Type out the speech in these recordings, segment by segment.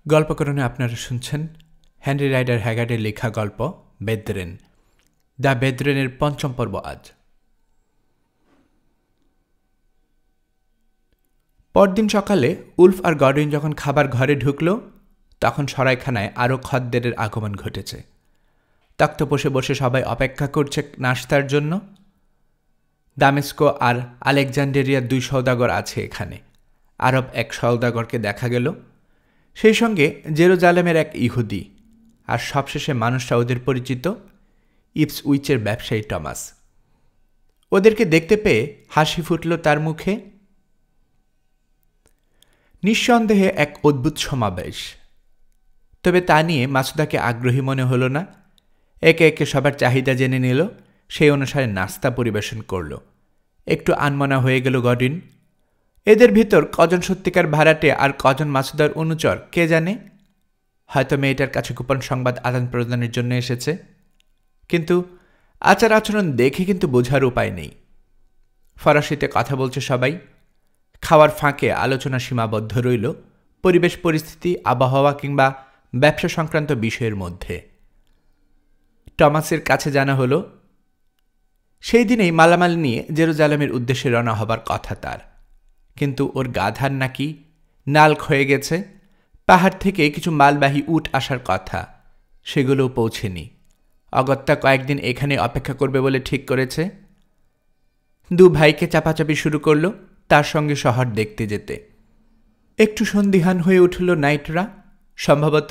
গল্পকরণে আপনারা শুনছেন Henry rider হ্যাগার্ডের লেখা গল্প বেদ্রেন। দ্য বেদ্রেনের পঞ্চম পর্ব আজ। পরদিন সকালে উলফ আর গডউইন যখন খাবার ঘরে ঢুকল, তখন সরাইখানায় আরও খদ্দেরের আগমন ঘটেছে। তক্তপোষে বসে সবাই অপেক্ষা করছে নাশতার জন্য। দামেস্কো আর আলেকজান্ডেরিয়ার 2 সওদাগর আছে এখানে। আরব এক সওদাগরকে দেখা গেল, সেই সঙ্গে জেরুজালেমের এক ইহুদি, আর সবশেষে মানুষটা ওদের পরিচিত ইপসউইচের ব্যবসায়ী টমাস। ওদেরকে দেখতে পেয়ে হাসি ফুটল তার মুখে। নিঃসন্দেহে এক অদ্ভুত সমাবেশ, তবে তা নিয়ে মাসুদাকে আগ্রহী মনে হলো না। একে একে সবার চাহিদা জেনে নিল, সেই অনুসারে নাস্তা পরিবেশন করল। একটু আনমনা হয়ে গেল গডউইন। এদের ভিতর কজন সত্যিকার ভাড়াটে আর কজন মাসুদার অনুচর কে জানে। হয়তো মেয়েটার কাছে গোপন সংবাদ আদান প্রদানের জন্য এসেছে, কিন্তু আচার আচরণ দেখে কিন্তু বোঝার উপায় নেই। ফরাসিতে কথা বলছে সবাই। খাওয়ার ফাঁকে আলোচনা সীমাবদ্ধ রইল পরিবেশ পরিস্থিতি, আবহাওয়া কিংবা ব্যবসা সংক্রান্ত বিষয়ের মধ্যে। টমাসের কাছে জানা হলো সেই দিনেই মালামাল নিয়ে জেরুজালেমের উদ্দেশ্যে রওনা হবার কথা তার, কিন্তু ওর গাধার নাকি নাল ক্ষয়ে গেছে। পাহাড় থেকে কিছু মালবাহী উট আসার কথা, সেগুলোও পৌঁছেনি। অগত্যা কয়েকদিন এখানে অপেক্ষা করবে বলে ঠিক করেছে। 2 ভাইকে চাপাচাপি শুরু করল তার সঙ্গে শহর দেখতে যেতে। একটু সন্দিহান হয়ে উঠল নাইটরা। সম্ভবত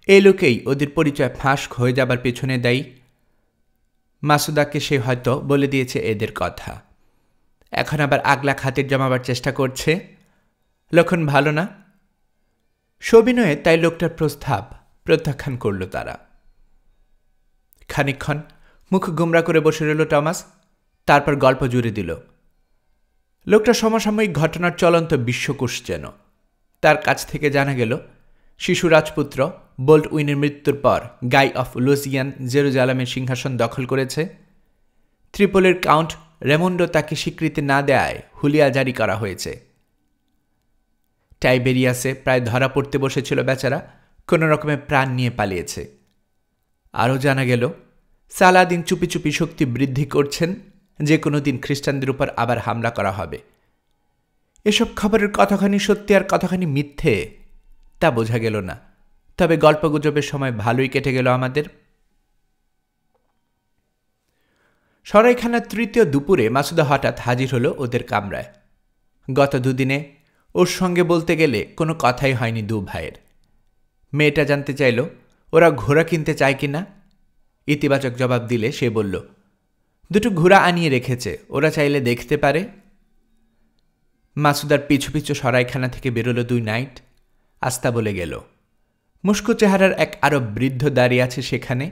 এই লোকেই ওদের পরিচয় ফাঁস হয়ে যাবার পেছনে দায়ী। মাসুদাকে সে হয়তো বলে দিয়েছে এদের কথা, এখন আবার আগলা খাতির জমাবার চেষ্টা করছে। লক্ষণ ভালো না। সবিনয়ে তাই লোকটার প্রস্তাব প্রত্যাখ্যান করল তারা। খানিকক্ষণ মুখ গুমরা করে বসে রইল টমাস, তারপর গল্প জুড়ে দিল। লোকটা সমসাময়িক ঘটনার চলন্ত বিশ্বকোষ যেন। তার কাছ থেকে জানা গেল শিশু রাজপুত্র বোল্টউইনের মৃত্যুর পর গাই অফ লুজিয়ান জেরুজালেমের সিংহাসন দখল করেছে। ত্রিপোলের কাউন্ট রেমন্ডো তাকে স্বীকৃতি না দেয়ায় হুলিয়া জারি করা হয়েছে। টাইবেরিয়াসে প্রায় ধরা পড়তে বসেছিল বেচারা, কোনো রকমে প্রাণ নিয়ে পালিয়েছে। আরও জানা গেল সালাদিন চুপি চুপি শক্তি বৃদ্ধি করছেন, যে কোনো দিন খ্রিস্টানদের উপর আবার হামলা করা হবে। এসব খবরের কতখানি সত্যি আর কতখানি মিথ্যে তা বোঝা গেল না, তবে গল্পগুজবের সময় ভালোই কেটে গেল আমাদের। সরাইখানার 3য় দুপুরে মাসুদা হঠাৎ হাজির হলো ওদের কামরায়। গত 2 দিনে ওর সঙ্গে বলতে গেলে কোনো কথাই হয়নি 2 ভাইয়ের। মেয়েটা জানতে চাইল ওরা ঘোড়া কিনতে চায় কিনা। ইতিবাচক জবাব দিলে সে বলল 2টো ঘোড়া আনিয়ে রেখেছে, ওরা চাইলে দেখতে পারে। মাসুদার পিছু পিছু সরাইখানা থেকে বেরোলো 2 নাইট। আস্তা বলে গেল। মুস্কো চেহারার এক আরব বৃদ্ধ দাঁড়িয়ে আছে সেখানে,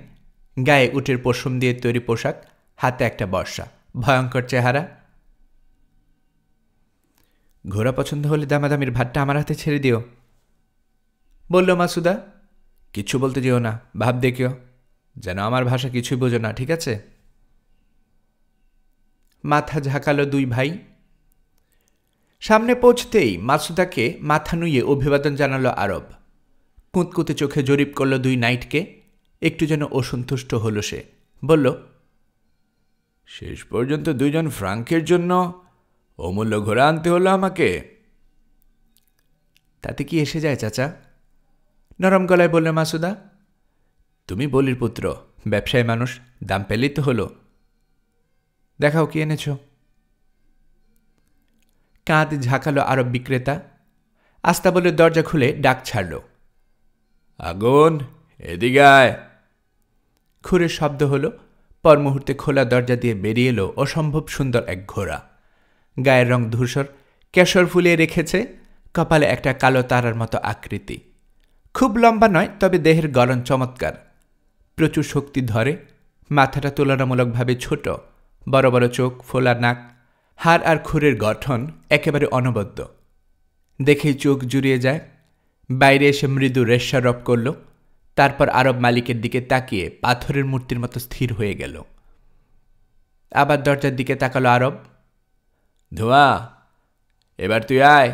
গায়ে উটের পশম দিয়ে তৈরি পোশাক, হাতে একটা বর্ষা, ভয়ঙ্কর চেহারা। ঘোড়া পছন্দ হলে দামাদামির ভাতটা আমার হাতে ছেড়ে দিও, বলল মাসুদা। কিছু বলতে যেও না, ভাব দেখিও, যেন আমার ভাষা কিছুই বোঝো না, ঠিক আছে? মাথা ঝাঁকালো 2 ভাই। সামনে পৌঁছতেই মাসুদাকে মাথা নুইয়ে অভিবাদন জানালো আরব। কুঁতকুতে চোখে জরিপ করল 2 নাইটকে। একটু যেন অসন্তুষ্ট হল সে। বলল, শেষ পর্যন্ত 2 জন ফ্রাঙ্কের জন্য অমূল্য ঘোড়া আনতে হলো আমাকে। তাতে কি এসে যায় চাচা? নরম গলায় বলল মাসুদা। তুমি বলির পুত্র, ব্যবসায়ী মানুষ, দাম পেলেই তো হলো। দেখাও কি এনেছ। কাঁধ ঝাঁকালো আরব বিক্রেতা। আস্তা বলে দরজা খুলে ডাক ছাড়ল, আগুন, এদিকে আয়। খুরের শব্দ হলো। পর মুহূর্তে খোলা দরজা দিয়ে বেরিয়ে এলো অসম্ভব সুন্দর এক ঘোড়া। গায়ের রং ধূসর, কেশর ফুলিয়ে রেখেছে, কপালে একটা কালো তারার মতো আকৃতি। খুব লম্বা নয়, তবে দেহের গড়ন চমৎকার। প্রচুর শক্তি ধরে। মাথাটা তুলনামূলকভাবে ছোট, বড় বড় চোখ, ফোলা নাক, হাড় আর খুরের গঠন একেবারে অনবদ্য, দেখেই চোখ জুড়িয়ে যায়। বাইরে এসে মৃদু রেশারব করল, তারপর আরব মালিকের দিকে তাকিয়ে পাথরের মূর্তির মতো স্থির হয়ে গেল। আবার দরজার দিকে তাকালো আরব। ধোঁয়া, এবার তুই আয়।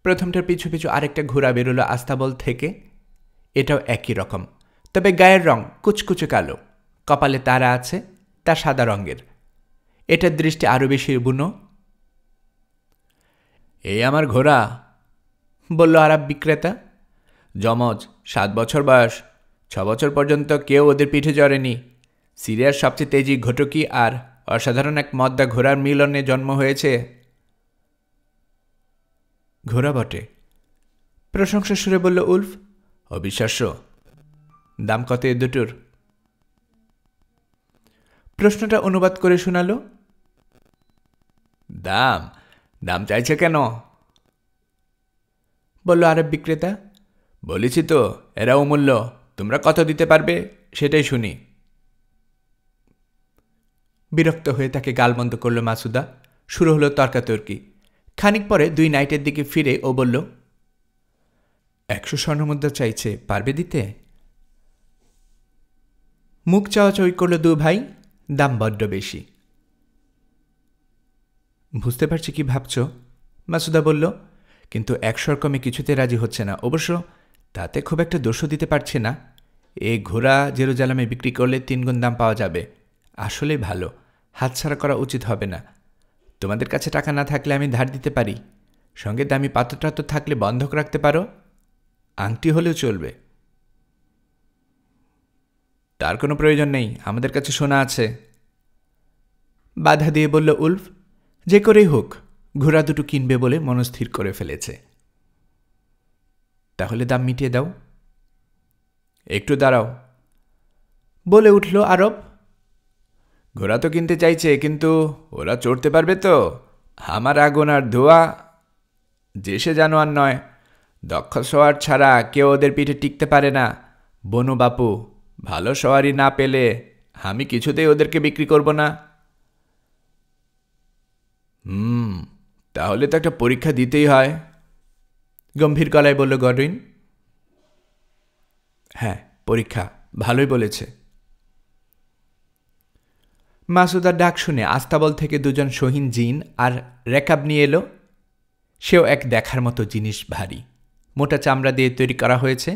প্রথমটার পিছু পিছু আরেকটা ঘোড়া বেরোলো আস্তাবল থেকে। এটাও একই রকম, তবে গায়ের রং কুচকুচে কালো, কপালে তারা আছে, তা সাদা রঙের। এটার দৃষ্টি আরও বেশি বুনো। এই আমার ঘোড়া, বলল আরব বিক্রেতা। যমজ, 7 বছর বয়স, 6 বছর পর্যন্ত কেউ ওদের পিঠে চড়েনি। সিরিয়ার সবচেয়ে তেজি ঘটকি আর অসাধারণ এক মদ্দা ঘোড়ার মিলনে জন্ম হয়েছে। ঘোড়া বটে, প্রশংসা সুরে বলল উলফ। অবিশ্বাস্য। দাম কত এ দুটোর? প্রশ্নটা অনুবাদ করে শোনালো। দাম দাম চাইছে কেন? বলল আরব বিক্রেতা। বলেছি তো এরা অমূল্য, তোমরা কত দিতে পারবে সেটাই শুনি। বিরক্ত হয়ে তাকে গালমন্দ করল মাসুদা। শুরু হলো তর্কাতর্কি। খানিক পরে 2 নাইটের দিকে ফিরে ও বলল, 100 স্বর্ণমুদ্রা চাইছে, পারবে দিতে? মুখ চাওয়াচাওয়ি করল 2 ভাই। দাম বড্ড বেশি। বুঝতে পারছি কি ভাবছ, মাসুদা বলল, কিন্তু 100 কমে কিছুতে রাজি হচ্ছে না। অবশ্য তাতে খুব একটা দোষও দিতে পারছে না। এ ঘোড়া জেরুজালেমে বিক্রি করলে 3 গুণ দাম পাওয়া যাবে। আসলেই ভালো, হাতছাড়া করা উচিত হবে না। তোমাদের কাছে টাকা না থাকলে আমি ধার দিতে পারি। সঙ্গে দামি পাত্রটাত্র থাকলে বন্ধক রাখতে পারো। আংটি হলেও চলবে। তার কোনো প্রয়োজন নেই, আমাদের কাছে সোনা আছে, বাধা দিয়ে বলল উলফ। যে করেই হোক ঘোড়া দুটো কিনবে বলে মনস্থির করে ফেলেছে। তাহলে দাম মিটিয়ে দাও। একটু দাঁড়াও, বলে উঠল আরব। ঘোড়া তো কিনতে চাইছে, কিন্তু ওরা চড়তে পারবে তো? আমার আগুন আর ধোয়া যে সে জানোয়ার নয়। দক্ষ সওয়ার ছাড়া কেউ ওদের পিঠে টিকতে পারে না। বনু বাপু, ভালো সওয়ারি না পেলে আমি কিছুতেই ওদেরকে বিক্রি করব না। তাহলে তো একটা পরীক্ষা দিতেই হয়, গম্ভীর গলায় বলল গডউইন। হ্যাঁ, পরীক্ষা, ভালোই বলেছে। মাসুদার ডাক শুনে আস্তাবল থেকে 2 জন শহীন জিন আর রেকাব নিয়ে এলো। সেও এক দেখার মতো জিনিস, ভারী মোটা চামড়া দিয়ে তৈরি করা হয়েছে,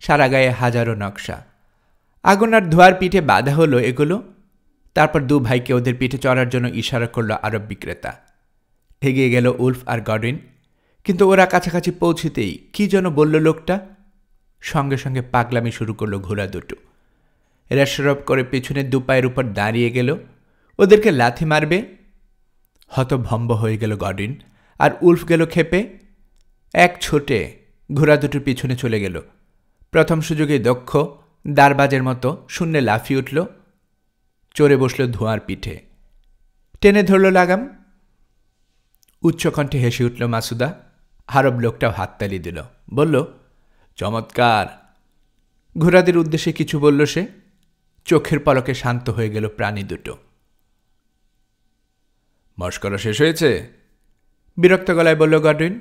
সারা গায়ে হাজারো নকশা। আগুন আর ধোয়ার পিঠে বাঁধা হলো এগুলো। তারপর 2 ভাইকে ওদের পিঠে চড়ার জন্য ইশারা করল আরব বিক্রেতা। এগিয়ে গেল উলফ আর গডউইন, কিন্তু ওরা কাছাকাছি পৌঁছতেই কি যেন বলল লোকটা। সঙ্গে সঙ্গে পাগলামি শুরু করলো ঘোড়া দুটো। রেশরব করে পেছনের 2 পায়ের উপর দাঁড়িয়ে গেল, ওদেরকে লাথি মারবে। হতভম্ব হয়ে গেল গডউইন, আর উলফ গেল ক্ষেপে। এক ছোটে ঘোড়া দুটোর পিছনে চলে গেল। প্রথম সুযোগে দক্ষ দারবাজের মতো শূন্যে লাফিয়ে উঠল, চড়ে বসল ধোঁয়ার পিঠে, টেনে ধরল লাগাম। উচ্চকণ্ঠে হেসে উঠল মাসুদা। আরব লোকটাও হাততালি দিল, বলল, চমৎকার। ঘোড়াদের উদ্দেশ্যে কিছু বলল সে। চোখের পলকে শান্ত হয়ে গেল প্রাণী দুটো। মশকরা শেষ হয়েছে? বিরক্ত গলায় বলল গডউইন।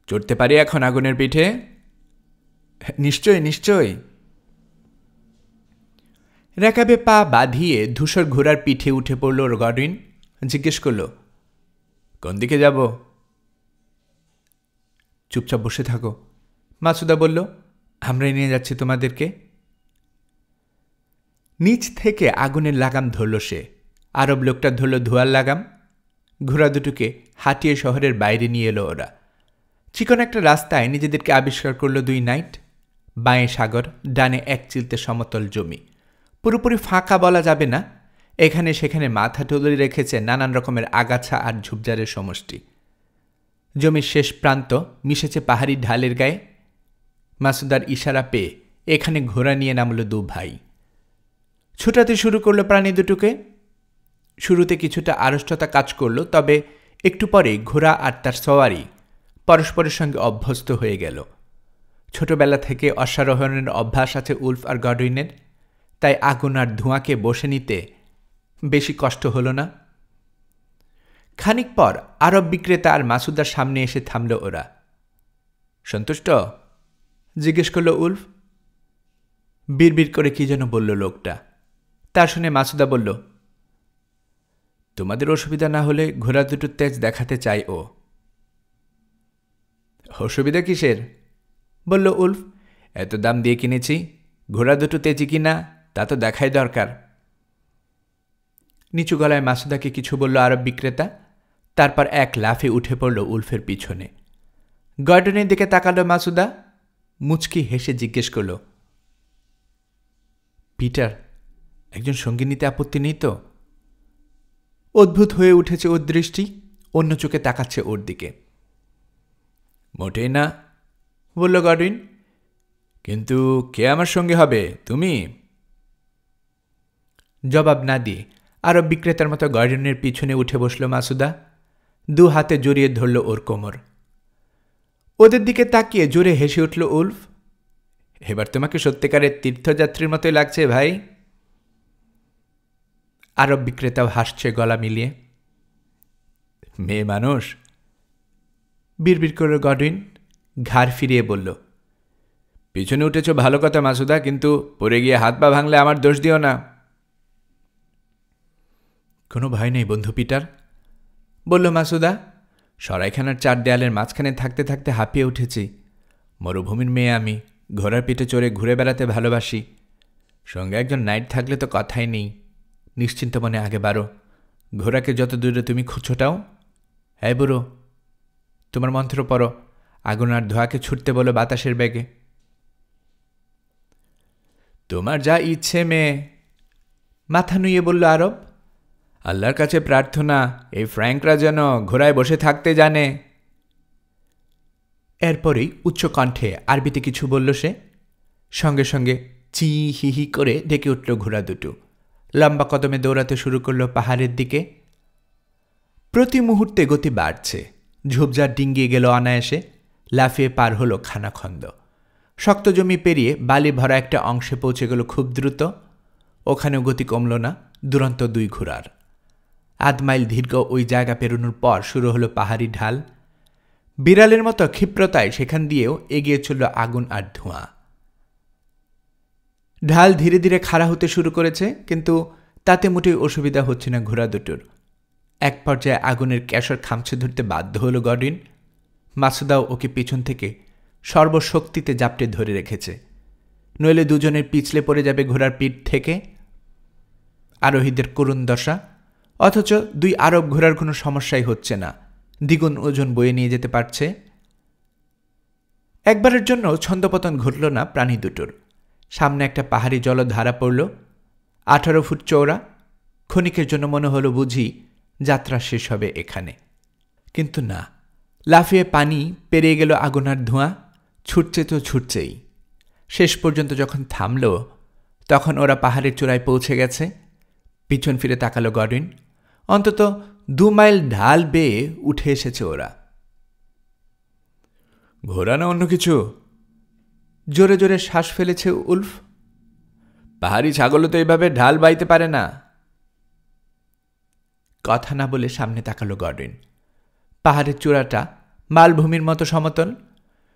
চড়তে পারি এখন আগুনের পিঠে? নিশ্চয় নিশ্চয়। রেকাবে পা বাঁধিয়ে ধূসর ঘোড়ার পিঠে উঠে পড়ল গডউইন। জিজ্ঞেস করল, কোন দিকে যাব? চুপচাপ বসে থাকো, মাসুদা বলল। আমরাই নিয়ে যাচ্ছি তোমাদেরকে। নিচ থেকে আগুনের লাগাম ধরল সে। আরব লোকটা ধরল ধোয়ার লাগাম। ঘোড়া দুটোকে হাঁটিয়ে শহরের বাইরে নিয়ে এলো ওরা। চিকন একটা রাস্তায় নিজেদেরকে আবিষ্কার করল 2 নাইট। বাঁয়ে সাগর, ডানে এক চিলতে সমতল জমি। পুরোপুরি ফাঁকা বলা যাবে না, এখানে সেখানে মাথা তুলে রেখেছে নানান রকমের আগাছা আর ঝুপঝাড়ের সমষ্টি। জমির শেষ প্রান্ত মিশেছে পাহাড়ি ঢালের গায়ে। মাসুদার ইশারা পেয়ে এখানে ঘোড়া নিয়ে নামল 2 ভাই। ছুটাতে শুরু করল প্রাণী দুটোকে। শুরুতে কিছুটা আড়ষ্টতা কাজ করল, তবে একটু পরে ঘোড়া আর তার সওয়ারি পরস্পরের সঙ্গে অভ্যস্ত হয়ে গেল। ছোটবেলা থেকে অশ্বারোহণের অভ্যাস আছে উলফ আর গডউইনের, তাই আগুন আর ধোঁয়াকে বসে নিতে বেশি কষ্ট হল না। খানিক পর আরব বিক্রেতা আর মাসুদার সামনে এসে থামল ওরা। সন্তুষ্ট? জিজ্ঞেস করল উলফ। বিড়বিড় করে কি যেন বলল লোকটা। তা শুনে মাসুদা বলল, তোমাদের অসুবিধা না হলে ঘোড়া দুটোর তেজ দেখাতে চাই ও। অসুবিধা কিসের? বলল উলফ। এত দাম দিয়ে কিনেছি, ঘোড়া দুটো তেজি কিনা তা তো দেখাই দরকার। নিচু গলায় মাসুদাকে কিছু বলল আরব বিক্রেতা, তারপর এক লাফে উঠে পড়ল উলফের পিছনে। গর্ডনের দিকে তাকালো মাসুদা, মুচকি হেসে জিজ্ঞেস করল, পিটার, একজন সঙ্গী নিতে আপত্তি নেই তো? অদ্ভুত হয়ে উঠেছে ওর দৃষ্টি, অন্য চোখে তাকাচ্ছে ওর দিকে। মোটেই না, বলল গডউইন। কিন্তু কে আমার সঙ্গে হবে, তুমি? জবাব না দিয়ে আরব বিক্রেতার মতো গর্ডনের পিছনে উঠে বসল মাসুদা, দু হাতে জড়িয়ে ধরল ওর কোমর। ওদের দিকে তাকিয়ে জোরে হেসে উঠল উলফ। এবার তোমাকে সত্যিকারের তীর্থযাত্রীর মতোই লাগছে ভাই। আরব বিক্রেতাও হাসছে গলা মিলিয়ে। মেয়ে মানুষ, বিড়বিড় করল গডউইন, ঘাড় ফিরিয়ে বলল, পিছনে উঠেছ ভালো কথা মাসুদা, কিন্তু পড়ে গিয়ে হাত পা ভাঙলে আমার দোষ দিও না। কোনো ভয় নেই বন্ধু পিটার, বলল মাসুদা। সরাইখানার 4 দেয়ালের মাঝখানে থাকতে থাকতে হাঁপিয়ে উঠেছি। মরুভূমির মেয়ে আমি, ঘোড়ার পিঠে চড়ে ঘুরে বেড়াতে ভালোবাসি। সঙ্গে একজন নাইট থাকলে তো কথাই নেই। নিশ্চিন্ত মনে আগে বাড়ো, ঘোড়াকে যত দূরে তুমি ছোটাও। হ্যাঁ বুড়ো, তোমার মন্ত্র পড়ো, আগুন আর ধোঁয়াকে ছুটতে বলো বাতাসের বেগে। তোমার যা ইচ্ছে মেয়ে, মাথা নুয়ে বলল আরব। আল্লাহর কাছে প্রার্থনা এই ফ্র্যাঙ্করা যেন ঘোড়ায় বসে থাকতে জানে। এরপরেই উচ্চ কণ্ঠে আরবিতে কিছু বলল সে। সঙ্গে সঙ্গে চি হি হি করে ডেকে উঠল ঘোড়া দুটো, লম্বা কদমে দৌড়াতে শুরু করল পাহাড়ের দিকে। প্রতি মুহূর্তে গতি বাড়ছে, ঝোপঝাড় ডিঙ্গিয়ে গেল অনায়াসে, লাফিয়ে পার হলো খানাখন্দ। শক্ত জমি পেরিয়ে বালি ভরা একটা অংশে পৌঁছে গেল খুব দ্রুত। ওখানেও গতি কমল না দুরন্ত 2 ঘোড়ার। 8 মাইল দীর্ঘ ওই জায়গা পেরোনোর পর শুরু হলো পাহাড়ি ঢাল। বিড়ালের মতো ক্ষিপ্রতায় সেখান দিয়েও এগিয়ে চলল আগুন আর ধোঁয়া। ঢাল ধীরে ধীরে খাড়া হতে শুরু করেছে, কিন্তু তাতে মোটেই অসুবিধা হচ্ছে না ঘোড়া দুটোর। এক পর্যায়ে আগুনের ক্যাশর খামছে ধরতে বাধ্য হলো গডউইন। মাসুদাও ওকে পিছন থেকে সর্বশক্তিতে জাপটে ধরে রেখেছে, নইলে দুজনের পিছলে পড়ে যাবে ঘোড়ার পিঠ থেকে। আরোহীদের করুণ দশা, অথচ 2 আরব ঘোড়ার কোনো সমস্যাই হচ্ছে না, দ্বিগুণ ওজন বয়ে নিয়ে যেতে পারছে। একবারের জন্য ছন্দপতন ঘটল না প্রাণী দুটোর। সামনে একটা পাহাড়ি জলধারা পড়ল, 18 ফুট চওড়া। ক্ষণিকের জন্য মনে হলো বুঝি যাত্রা শেষ হবে এখানে, কিন্তু না। লাফিয়ে পানি পেরিয়ে গেল আগুন আর ধোঁয়া, ছুটছে তো ছুটছেই। শেষ পর্যন্ত যখন থামল, তখন ওরা পাহাড়ের চূড়ায় পৌঁছে গেছে। পিছন ফিরে তাকালো গডউইন। অন্তত 2 মাইল ঢাল বেয়ে উঠে এসেছে ওরা। ঘোড়া না অন্য কিছু? জোরে জোরে শ্বাস ফেলেছে উলফ। পাহাড়ি ছাগলও তো এইভাবে ঢাল বাইতে পারে না। কথা না বলে সামনে তাকালো গডউইন। পাহাড়ের চূড়াটা মালভূমির মতো সমতল,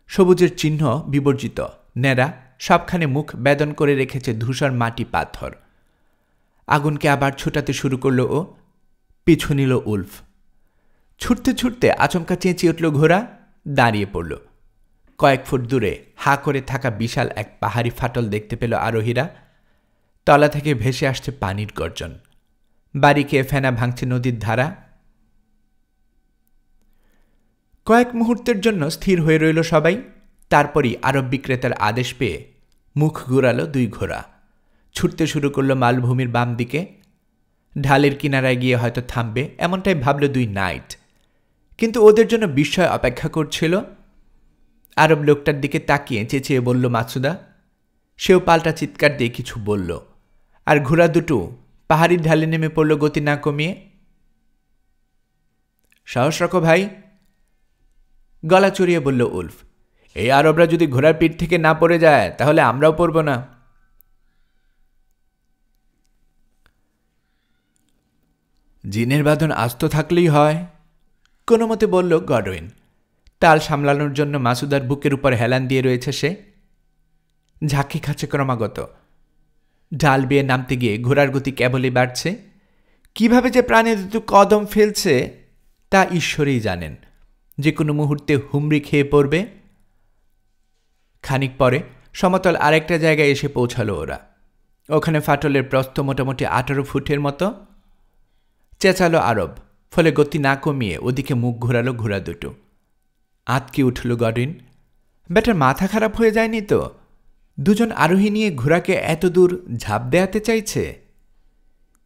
সবুজের চিহ্ন বিবর্জিত, ন্যাড়া, সবখানে মুখ বেদন করে রেখেছে ধূসর মাটি পাথর। আগুনকে আবার ছুটাতে শুরু করল ও, পিছু নিল উলফ। ছুটতে ছুটতে আচমকা চেঁচিয়ে উঠল ঘোড়া, দাঁড়িয়ে পড়ল। কয়েক ফুট দূরে হা করে থাকা বিশাল এক পাহাড়ি ফাটল দেখতে পেল আরোহীরা। তলা থেকে ভেসে আসছে পানির গর্জন, বাড়ি খেয়ে ফেনা ভাঙছে নদীর ধারা। কয়েক মুহূর্তের জন্য স্থির হয়ে রইল সবাই। তারপরই আরব বিক্রেতার আদেশ পেয়ে মুখ ঘুরালো 2 ঘোড়া, ছুটতে শুরু করল মালভূমির বাম দিকে। ঢালের কিনারায় গিয়ে হয়তো থামবে এমনটাই ভাবল 2 নাইট, কিন্তু ওদের জন্য বিস্ময় অপেক্ষা করছিল। আরব লোকটার দিকে তাকিয়ে চেঁচিয়ে বলল মাসুদা। সেও পাল্টা চিৎকার দিয়ে কিছু বলল, আর ঘোড়া দুটো পাহাড়ির ঢালে নেমে পড়ল গতি না কমিয়ে। সাহস রাখো ভাই, গলা চড়িয়ে বলল উলফ। এই আরবরা যদি ঘোড়ার পিঠ থেকে না পড়ে যায়, তাহলে আমরাও পড়ব না। জিনের বাঁধন আস্ত থাকলেই হয়, কোনো মতে বলল গডউইন। তাল সামলানোর জন্য মাসুদার বুকের উপর হেলান দিয়ে রয়েছে সে। ঝাঁকি খাচ্ছে ক্রমাগত। ঢাল বেয়ে নামতে গিয়ে ঘোড়ার গতি কেবলই বাড়ছে। কিভাবে যে প্রাণী দুটো কদম ফেলছে তা ঈশ্বরই জানেন। যে কোনো মুহূর্তে হুমড়ি খেয়ে পড়বে। খানিক পরে সমতল আরেকটা জায়গায় এসে পৌঁছালো ওরা। ওখানে ফাটলের প্রস্থ মোটামুটি 18 ফুটের মতো। চেঁচালো আরব, ফলে গতি না কমিয়ে ওদিকে মুখ ঘোরালো ঘোড়া দুটো। আঁতকে উঠল গডউইন। ব্যাটার মাথা খারাপ হয়ে যায়নি তো? দুজন আরোহী নিয়ে ঘোড়াকে এত দূর ঝাঁপ দেয়াতে চাইছে।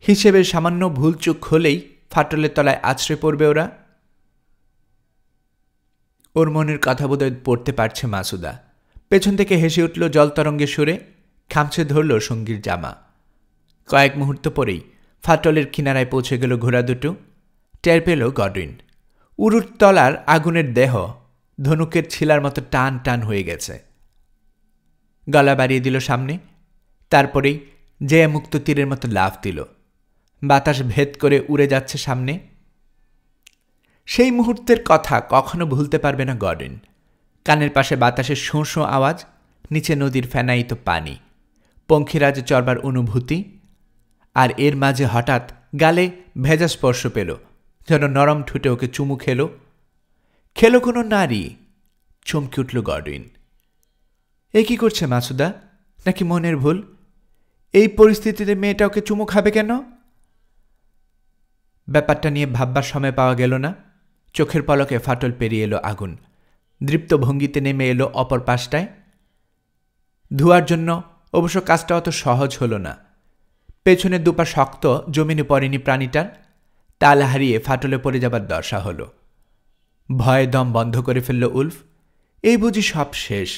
হিসেবের সামান্য ভুলচুক হলেই ফাটলের তলায় আছড়ে পড়বে ওরা। ওর মনের কথা বোধহয় পড়তে পারছে মাসুদা। পেছন থেকে হেসে উঠল জলতরঙ্গের সুরে, খামছে ধরল সঙ্গীর জামা। কয়েক মুহূর্ত পরেই ফাটলের কিনারায় পৌঁছে গেল ঘোড়া দুটো। টের পেল গডউইন। উরুর তলার আগুনের দেহ ধনুকের ছিলার মতো টান টান হয়ে গেছে। গলা বাড়িয়ে দিল সামনে, তারপরেই যে মুক্ত তীরের মতো লাফ দিল। বাতাস ভেদ করে উড়ে যাচ্ছে সামনে। সেই মুহূর্তের কথা কখনো ভুলতে পারবে না গডউইন। কানের পাশে বাতাসের শোঁ শোঁ আওয়াজ, নিচে নদীর ফেনায়িত পানি, পঙ্খিরাজ চড়বার অনুভূতি, আর এর মাঝে হঠাৎ গালে ভেজা স্পর্শ পেল, যেন নরম ঠুটে ওকে চুমু খেলো। খেলো কোনো নারী। চমকে উঠল গডউইন। এ কি করছে মাসুদা? নাকি মনের ভুল? এই পরিস্থিতিতে মেয়েটা ওকে চুমু খাবে কেন? ব্যাপারটা নিয়ে ভাববার সময় পাওয়া গেল না। চোখের পলকে ফাটল পেরিয়ে এলো আগুন। দৃপ্ত ভঙ্গিতে নেমে এলো অপর পাশটায়। ধোয়ার জন্য অবশ্য কাজটা অত সহজ হল না। পেছনে দুপা শক্ত, জমিনে পড়েনি প্রাণীটার। তাল হারিয়ে ফাটলে পড়ে যাবার দশা হল। ভয়ে দম বন্ধ করে ফেলল উলফ। এই বুঝি সব শেষ।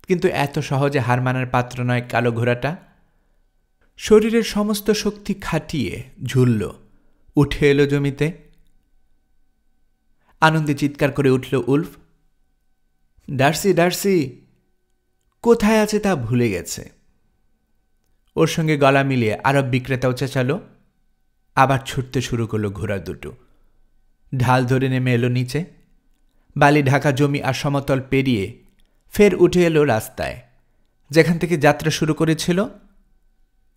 কিন্তু এত সহজে হার মানার পাত্র নয় কালো ঘোড়াটা। শরীরের সমস্ত শক্তি খাটিয়ে ঝুলল, উঠে এলো জমিতে। আনন্দে চিৎকার করে উঠল উলফ। ডার্সি, ডার্সি কোথায় আছে তা ভুলে গেছে। ওর সঙ্গে গলা মিলিয়ে আরব বিক্রেতাও চেঁচালো। আবার ছুটতে শুরু করলো ঘোড়া দুটো। ঢাল ধরে নেমে এলো নিচে। বালি ঢাকা জমি আর সমতল পেরিয়ে ফের উঠে এলো রাস্তায়, যেখান থেকে যাত্রা শুরু করেছিল।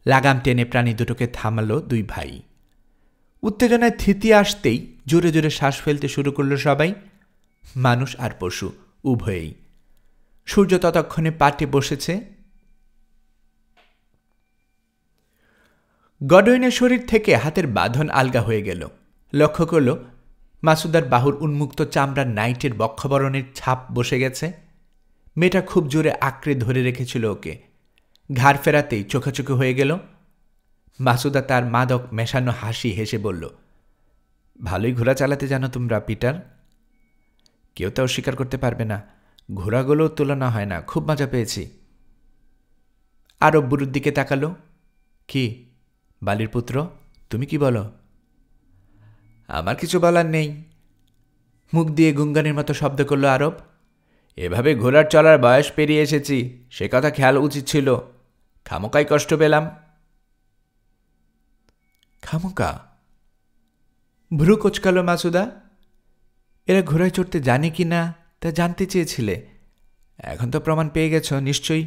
লাগাম টেনে প্রাণী দুটোকে থামালো দুই ভাই। উত্তেজনায় থিতি আসতেই জোরে জোরে শ্বাস ফেলতে শুরু করল সবাই, মানুষ আর পশু উভয়েই। সূর্য ততক্ষণে পাটে বসেছে। গডউইনের শরীর থেকে হাতের বাঁধন আলগা হয়ে গেল। লক্ষ্য করল মাসুদার বাহুর উন্মুক্ত চামড়ার নাইটের বক্ষবরণের ছাপ বসে গেছে। মেয়েটা খুব জোরে আঁকড়ে ধরে রেখেছিল ওকে। ঘাড় ফেরাতেই চোখাচোখি হয়ে গেল। মাসুদা তার মাদক মেশানো হাসি হেসে বলল, ভালোই ঘোড়া চালাতে জানো তোমরা পিটার। কেউ তা অস্বীকার করতে পারবে না। ঘোড়াগুলোও তুলনা হয় না। খুব মজা পেয়েছি। আরব বুড়োর দিকে তাকালো। কি বালির পুত্র, তুমি কি বলো? আমার কিছু বলার নেই। মুখ দিয়ে গুঙ্গানের মতো শব্দ করল আরব। এভাবে ঘোড়ার চলার বয়স পেরিয়ে এসেছি, সে কথা খেয়াল উচিত ছিল। খামোকাই কষ্ট পেলাম। খামোকা? ভ্রু কোচকালো মাসুদা। এরা ঘোড়ায় চড়তে জানে কি না তা জানতে চেয়েছিলে। এখন তো প্রমাণ পেয়ে গেছ। নিশ্চয়ই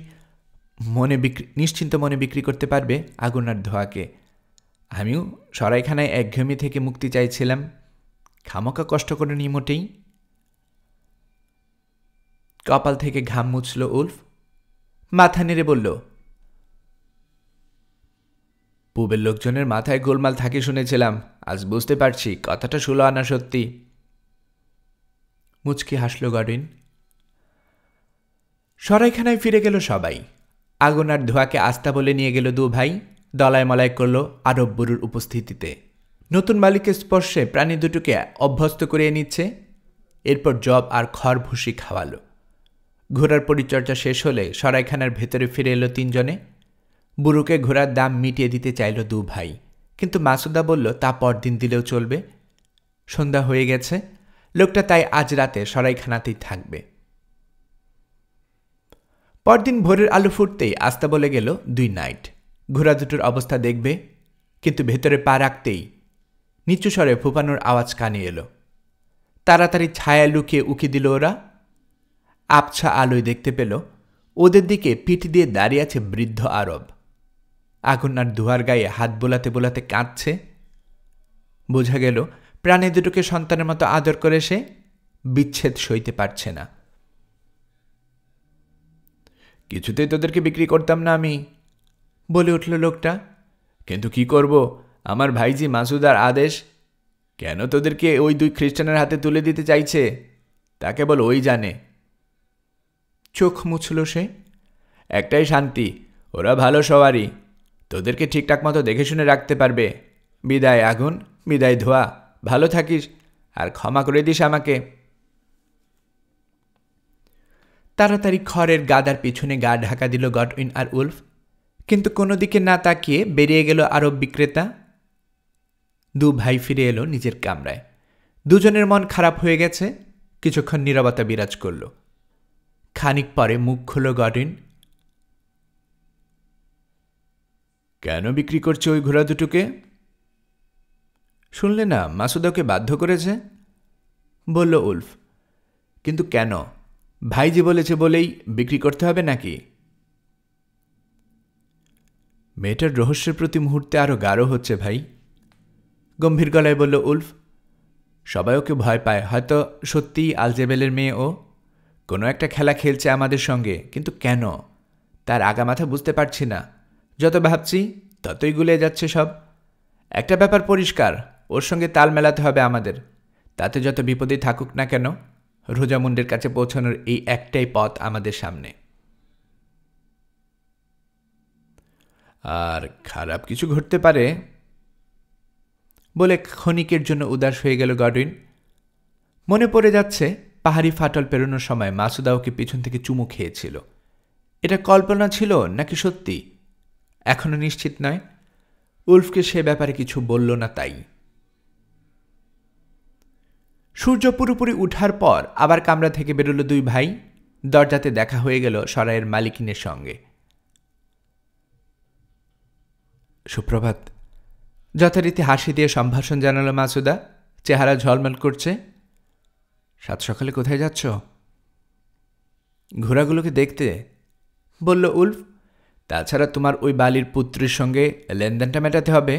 নিশ্চিন্ত মনে বিক্রি করতে পারবে আগুন আর ধোঁয়াকে। আমিও সরাইখানায় একঘেয়েমি থেকে মুক্তি চাইছিলাম। খামোকা কষ্ট করিনি মোটেই। কপাল থেকে ঘাম মুছল উলফ। মাথা নেড়ে বলল, পূবের লোকজনের মাথায় গোলমাল থাকে শুনেছিলাম। আজ বুঝতে পারছি কথাটা ষোলো আনা সত্যি। মুচকি হাসল গডউইন। সরাইখানায় ফিরে গেল সবাই। আগুন আর ধোঁয়াকে আস্থা বলে নিয়ে গেল দু ভাই। দলায় মলায় করল আরব বুড়োর উপস্থিতিতে। নতুন মালিকের স্পর্শে প্রাণী দুটোকে অভ্যস্ত করিয়ে নিচ্ছে। এরপর জব আর খড় ভুসি খাওয়ালো। ঘোড়ার পরিচর্যা শেষ হলে সরাইখানার ভেতরে ফিরে এলো তিনজনে। বুড়োকে ঘোড়ার দাম মিটিয়ে দিতে চাইল দু ভাই, কিন্তু মাসুদা বলল তা পরদিন দিলেও চলবে। সন্ধ্যা হয়ে গেছে। লোকটা তাই আজ রাতে সরাইখানাতেই থাকবে। পরদিন ভোরের আলো ফুটতেই আস্তা বলে গেল দুই নাইট ঘোড়া দুটোর অবস্থা দেখবে। কিন্তু ভেতরে পা রাখতেই নিচু স্বরে ফুপানোর আওয়াজ কানে এলো। তাড়াতাড়ি ছায়া লুকিয়ে উকি দিল ওরা। আবছা আলোয় দেখতে পেল ওদের দিকে পিঠ দিয়ে দাঁড়িয়ে আছে বৃদ্ধ আরব। আগুন আর ধোঁয়ার গায়ে হাত বোলাতে বোলাতে কাঁদছে। বোঝা গেল প্রাণী দুটোকে সন্তানের মতো আদর করে সে। বিচ্ছেদ সইতে পারছে না। কিছুতেই তোদেরকে বিক্রি করতাম না আমি, বলে উঠল লোকটা। কিন্তু কি করব, আমার ভাইজি মাসুদার আদেশ। কেন তোদেরকে ওই 2 খ্রিস্টানের হাতে তুলে দিতে চাইছে তা কেবল ওই জানে। চোখ মুছল সে। একটাই শান্তি, ওরা ভালো সওয়ারি, তোদেরকে ঠিকঠাক মতো দেখে শুনে রাখতে পারবে। বিদায় আগুন, বিদায় ধোয়া, ভালো থাকিস, আর ক্ষমা করে দিস আমাকে। তাড়াতাড়ি খড়ের গাদার পিছনে গা ঢাকা দিল গডউইন আর উলফ, কিন্তু কোনো দিকে না তাকিয়ে বেরিয়ে গেল আরব বিক্রেতা। 2 ভাই ফিরে এলো নিজের কামরায়। দুজনের মন খারাপ হয়ে গেছে। কিছুক্ষণ নীরবতা বিরাজ করল। খানিক পরে মুখ খুলল গডউইন। কেন বিক্রি করছে ওই ঘোড়া দুটোকে? শুনলে না, মাসুদাকে বাধ্য করেছে, বলল উলফ। কিন্তু কেন? ভাইজি বলেছে বলেই বিক্রি করতে হবে নাকি? মেয়েটার রহস্যের প্রতি মুহূর্তে আরো গাঢ় হচ্ছে ভাই, গম্ভীর গলায় বলল উলফ। সবাই ওকে ভয় পায়, হয়তো সত্যিই আলজেবেলের মেয়ে ও। কোনো একটা খেলা খেলছে আমাদের সঙ্গে, কিন্তু কেন তার আগামাথা বুঝতে পারছি না। যত ভাবছি ততই গুলিয়ে যাচ্ছে সব। একটা ব্যাপার পরিষ্কার, ওর সঙ্গে তাল মেলাতে হবে আমাদের। তাতে যত বিপদে থাকুক না কেন, রোজামুন্ডের কাছে পৌঁছানোর এই একটাই পথ আমাদের সামনে। আর খারাপ কিছু ঘটতে পারে বলে ক্ষণিকের জন্য উদাস হয়ে গেল গডউইন। মনে পড়ে যাচ্ছে পাহাড়ি ফাটল পেরোনোর সময় মাসুদা ওকে পিছন থেকে চুমু খেয়েছিল। এটা কল্পনা ছিল নাকি সত্যি এখনো নিশ্চিত নয়। উলফকে সে ব্যাপারে কিছু বলল না। তাই সূর্য পুরোপুরি উঠার পর আবার কামরা থেকে বেরোল 2 ভাই। দরজাতে দেখা হয়ে গেল সরাইয়ের মালিকিনের সঙ্গে। সুপ্রভাত, যথারীতি হাসি দিয়ে সম্ভাষণ জানালো মাসুদা। চেহারা ঝলমল করছে। সাত সকালে কোথায় যাচ্ছ? ঘোড়াগুলোকে দেখতে, বলল উলফ। তাছাড়া তোমার ওই বালির পুত্রের সঙ্গে লেনদেনটা মেটাতে হবে।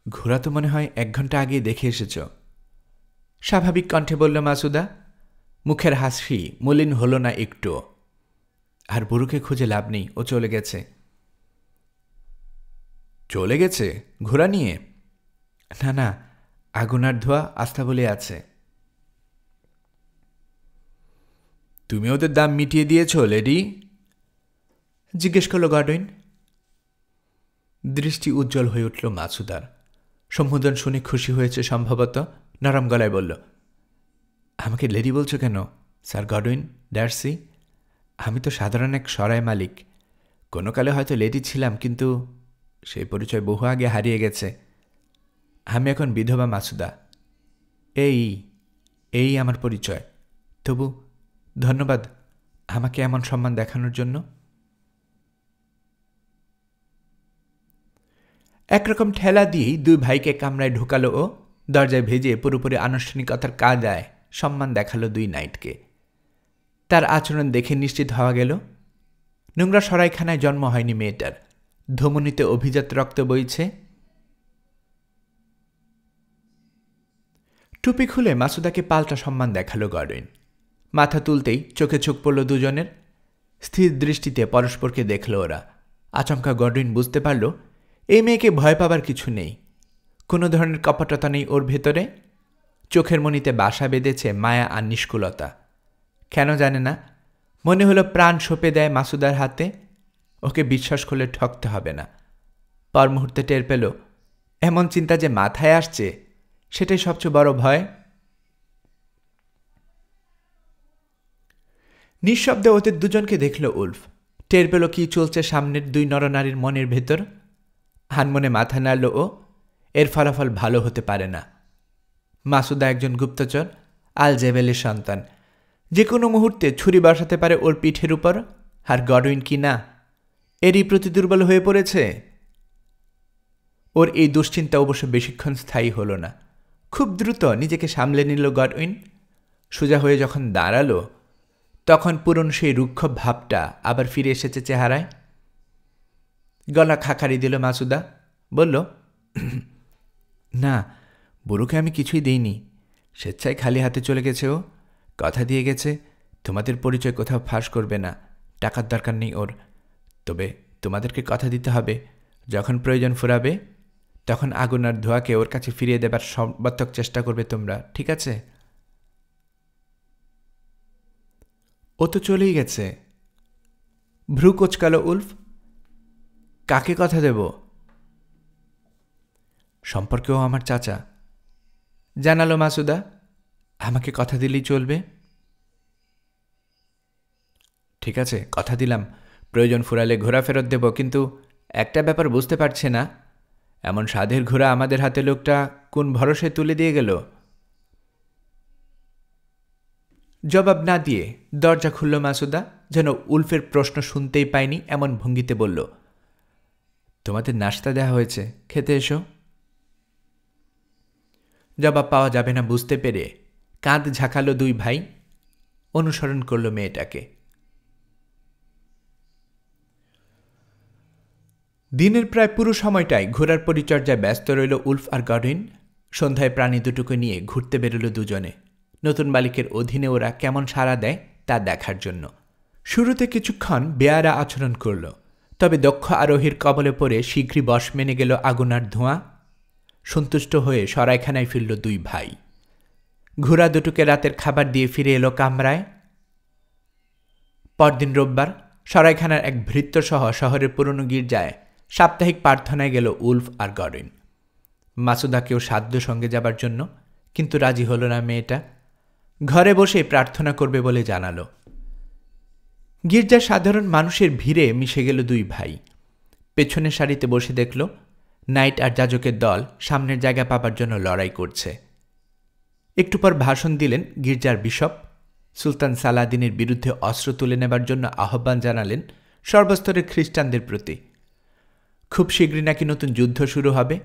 ঘোড়া তো মনে হয় 1 ঘন্টা আগে দেখে এসেছ, স্বাভাবিক কণ্ঠে বলল মাসুদা। মুখের হাসি মলিন হল না একটুও। আর বুড়োকে খুঁজে লাভ নেই, ও চলে গেছে। চলে গেছে ঘোড়া নিয়ে? না না, আগুন আর ধোয়া আস্তাবলে আছে। তুমি ওদের দাম মিটিয়ে দিয়েছ লেডি? জিজ্ঞেস করল গডউইন। দৃষ্টি উজ্জ্বল হয়ে উঠল মাসুদার। সম্বোধন শুনে খুশি হয়েছে সম্ভবত। নরম গলায় বলল, আমাকে লেডি বলছো কেন স্যার গডউইন ডার্সি? আমি তো সাধারণ এক সরাই মালিক। কোনো কালে হয়তো লেডি ছিলাম, কিন্তু সেই পরিচয় বহু আগে হারিয়ে গেছে। আমি এখন বিধবা মাসুদা। এই আমার পরিচয়। তবু ধন্যবাদ আমাকে এমন সম্মান দেখানোর জন্য। একরকম ঠেলা দিয়েই 2 ভাইকে কামরায় ঢুকালো ও। দরজায় ভেজে পুরোপুরি আনুষ্ঠানিকতার কায়দায় সম্মান দেখালো 2 নাইটকে। তার আচরণ দেখে নিশ্চিত হওয়া গেল নোংরা সরাইখানায় জন্ম হয়নি মেয়েটার। ধমনীতে অভিজাত রক্ত বইছে। টুপি খুলে মাসুদাকে পাল্টা সম্মান দেখালো গডউইন। মাথা তুলতেই চোখে চোখ পড়ল দুজনের। স্থির দৃষ্টিতে পরস্পরকে দেখল ওরা। আচমকা গডউইন বুঝতে পারল এই মেয়েকে ভয় পাবার কিছু নেই। কোনো ধরনের কপটতা নেই ওর ভেতরে। চোখের মণিতে বাসা বেঁধেছে মায়া আর নিষ্কুলতা। কেন জানে না, মনে হলো প্রাণ সঁপে দেয় মাসুদার হাতে। ওকে বিশ্বাস করলে ঠকতে হবে না। পর মুহূর্তে টের পেল এমন চিন্তা যে মাথায় আসছে সেটাই সবচেয়ে বড় ভয়। নিঃশব্দে ওদের দুজনকে দেখল উলফ। টের পেল কি চলছে সামনের 2 নরনারীর মনের ভেতর। হানমনে মাথা নাড়ল ও। এর ফলাফল ভালো হতে পারে না। মাসুদা একজন গুপ্তচর, আলজেবেলের সন্তান। যে কোনো মুহূর্তে ছুরি বসাতে পারে ওর পিঠের উপর। আর গডউইন কি না এরই প্রতি দুর্বল হয়ে পড়েছে। ওর এই দুশ্চিন্তা অবশ্য বেশিক্ষণ স্থায়ী হল না। খুব দ্রুত নিজেকে সামলে নিল গডউইন। সোজা হয়ে যখন দাঁড়ালো তখন পুরনো সেই রুক্ষ ভাবটা আবার ফিরে এসেছে চেহারায়। গলা খাকারি দিল মাসুদা। বলল, না, বুড়োকে আমি কিছুই দিইনি, স্বেচ্ছায় খালি হাতে চলে গেছে ও। কথা দিয়ে গেছে তোমাদের পরিচয় কোথাও ফাঁস করবে না, টাকার দরকার নেই ওর। তবে তোমাদেরকে কথা দিতে হবে, যখন প্রয়োজন ফুরাবে তখন আগুন আর ধোঁয়াকে ওর কাছে ফিরিয়ে দেবার সর্বাত্মক চেষ্টা করবে তোমরা, ঠিক আছে? ও তো চলেই গেছে। ভ্রু কোচকালো উলফ। কাকে কথা দেব? সম্পর্কেও আমার চাচা, জানালো মাসুদা। আমাকে কথা দিলেই চলবে? ঠিক আছে, কথা দিলাম, প্রয়োজন ফুরালে ঘোড়া ফেরত দেব। কিন্তু একটা ব্যাপার বুঝতে পারছে না, এমন সাধের ঘোড়া আমাদের হাতে লোকটা কোন ভরসায় তুলে দিয়ে গেল? জবাব না দিয়ে দরজা খুলল মাসুদা, যেন উলফের প্রশ্ন শুনতেই পায়নি এমন ভঙ্গিতে বলল, তোমাদের নাশতা দেওয়া হয়েছে, খেতে এসো। জবাব পাওয়া যাবে না বুঝতে পেরে কাঁধ ঝাঁকালো দুই ভাই, অনুসরণ করল মেয়েটাকে। দিনের প্রায় পুরো সময়টাই ঘোড়ার পরিচর্যায় ব্যস্ত রইল উলফ আর গডউইন। সন্ধ্যায় প্রাণী দুটোকে নিয়ে ঘুরতে বেরোল দুজনে, নতুন মালিকের অধীনে ওরা কেমন সাড়া দেয় তা দেখার জন্য। শুরুতে কিছুক্ষণ বেয়ারা আচরণ করল, তবে দক্ষ আরোহীর কবলে পড়ে শীঘ্রই বশ মেনে গেল আগুন আর ধোঁয়া। সন্তুষ্ট হয়ে সরাইখানায় ফিরল দুই ভাই। ঘোড়া দুটোকে রাতের খাবার দিয়ে ফিরে এলো কামরায়। পরদিন রোববার সরাইখানার এক ভৃত্যসহ শহরের পুরনো গির্জায় সাপ্তাহিক প্রার্থনায় গেল উলফ আর গডউইন। মাসুদাকেও সাধ্য সঙ্গে যাবার জন্য, কিন্তু রাজি হল না মেয়েটা। ঘরে বসে প্রার্থনা করবে বলে জানালো। গির্জার সাধারণ মানুষের ভিড়ে মিশে গেল দুই ভাই। পেছনের সারিতে বসে দেখল নাইট আর যাজকের দল সামনের জায়গা পাবার জন্য লড়াই করছে। একটু পর ভাষণ দিলেন গির্জার বিশপ। সুলতান সালাদিনের বিরুদ্ধে অস্ত্র তুলে নেবার জন্য আহ্বান জানালেন সর্বস্তরের খ্রিস্টানদের প্রতি। খুব শীঘ্রই নাকি নতুন যুদ্ধ শুরু হবে।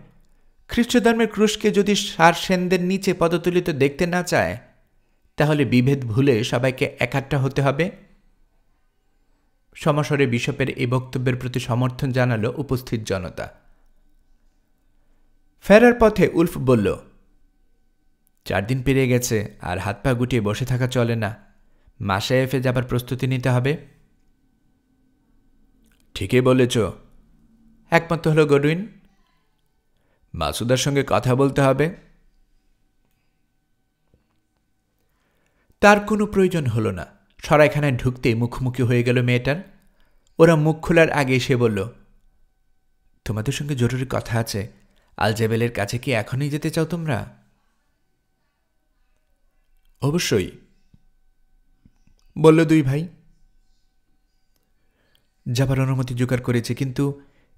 খ্রিস্টধর্মের ক্রুশকে যদি সারসেনদের নিচে পদতুলিত দেখতে না চায়, তাহলে বিভেদ ভুলে সবাইকে একাট্টা হতে হবে। সমস্বরে বিশপের এই বক্তব্যের প্রতি সমর্থন জানালো উপস্থিত জনতা। ফেরার পথে উলফ বলল, 4 দিন পেরিয়ে গেছে, আর হাত পা গুটিয়ে বসে থাকা চলে না। মাসায়েফে যাবার প্রস্তুতি নিতে হবে। ঠিকই বলেছ, একমত হল গডউইন। মাসুদার সঙ্গে কথা বলতে হবে। তার কোনো প্রয়োজন হল না। সরাইখানায় ঢুকতেই মুখোমুখি হয়ে গেল মেয়েটার। ওরা মুখ খোলার আগে সে বলল, তোমাদের সঙ্গে জরুরি কথা আছে। আলজেবেলের কাছে কি এখনই যেতে চাও তোমরা? অবশ্যই, বলল দুই ভাই। যাবার অনুমতি জোগাড় করেছে, কিন্তু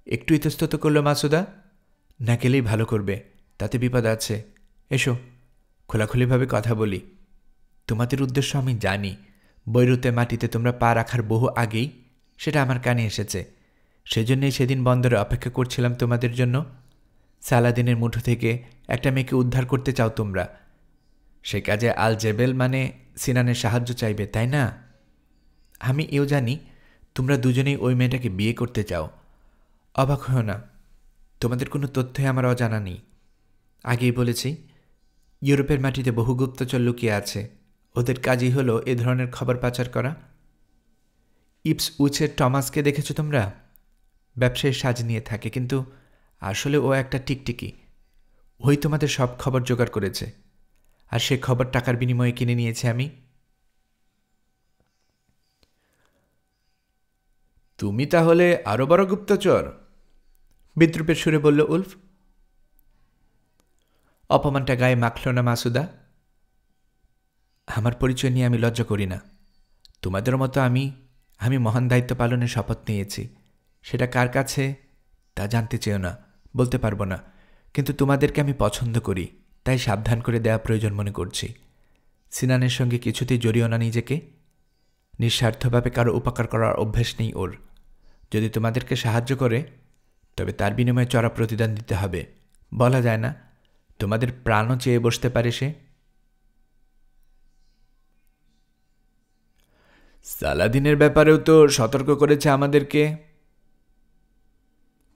একটু ইতস্তত করল মাসুদা। না গেলেই ভালো করবে, তাতে বিপদ আছে। এসো, খোলাখুলিভাবে কথা বলি। তোমাদের উদ্দেশ্য আমি জানি। বৈরুতে মাটিতে তোমরা পা রাখার বহু আগেই সেটা আমার কানে এসেছে। সেজন্যই সেদিন বন্দরে অপেক্ষা করছিলাম তোমাদের জন্য। সালাদিনের মুঠো থেকে একটা মেয়েকে উদ্ধার করতে চাও তোমরা। সে কাজে আল জেবেল মানে সিনানের সাহায্য চাইবে, তাই না? আমি এও জানি তোমরা দুজনেই ওই মেয়েটাকে বিয়ে করতে চাও। অবাক হও না, তোমাদের কোনো তথ্যই আমার অজানা নেই। আগেই বলেছি, ইউরোপের মাটিতে বহু গুপ্তচর লুকিয়ে আছে। ওদের কাজই হলো এ ধরনের খবর পাচার করা। ইপস উচের টমাসকে দেখেছো তোমরা? ব্যবসায়ীর সাজ নিয়ে থাকে, কিন্তু আসলে ও একটা টিকটিকি। ওই তোমাদের সব খবর জোগাড় করেছে, আর সে খবর টাকার বিনিময়ে কিনে নিয়েছে আমি। তুমি তাহলে আরো বড় গুপ্তচর? বিদ্রুপের সুরে বলল উলফ। অপমানটা গায়ে মাখল না মাসুদা। আমার পরিচয় নিয়ে আমি লজ্জা করি না। তোমাদের মতো আমি মহান দায়িত্ব পালনের শপথ নিয়েছি। সেটা কার কাছে তা জানতে চেও না, বলতে পারবো না। কিন্তু তোমাদেরকে আমি পছন্দ করি, তাই সাবধান করে দেওয়া প্রয়োজন মনে করছি। সিনানের সঙ্গে কিছুতেই জড়িও না নিজেকে। নিঃস্বার্থভাবে কারো উপকার করার অভ্যেস নেই ওর। যদি তোমাদেরকে সাহায্য করে, তবে তার বিনিময়ে চড়া প্রতিদান দিতে হবে। বলা যায় না, তোমাদের প্রাণও চেয়ে বসতে পারে সে। সালাদিনের ব্যাপারেও তো সতর্ক করেছে আমাদেরকে,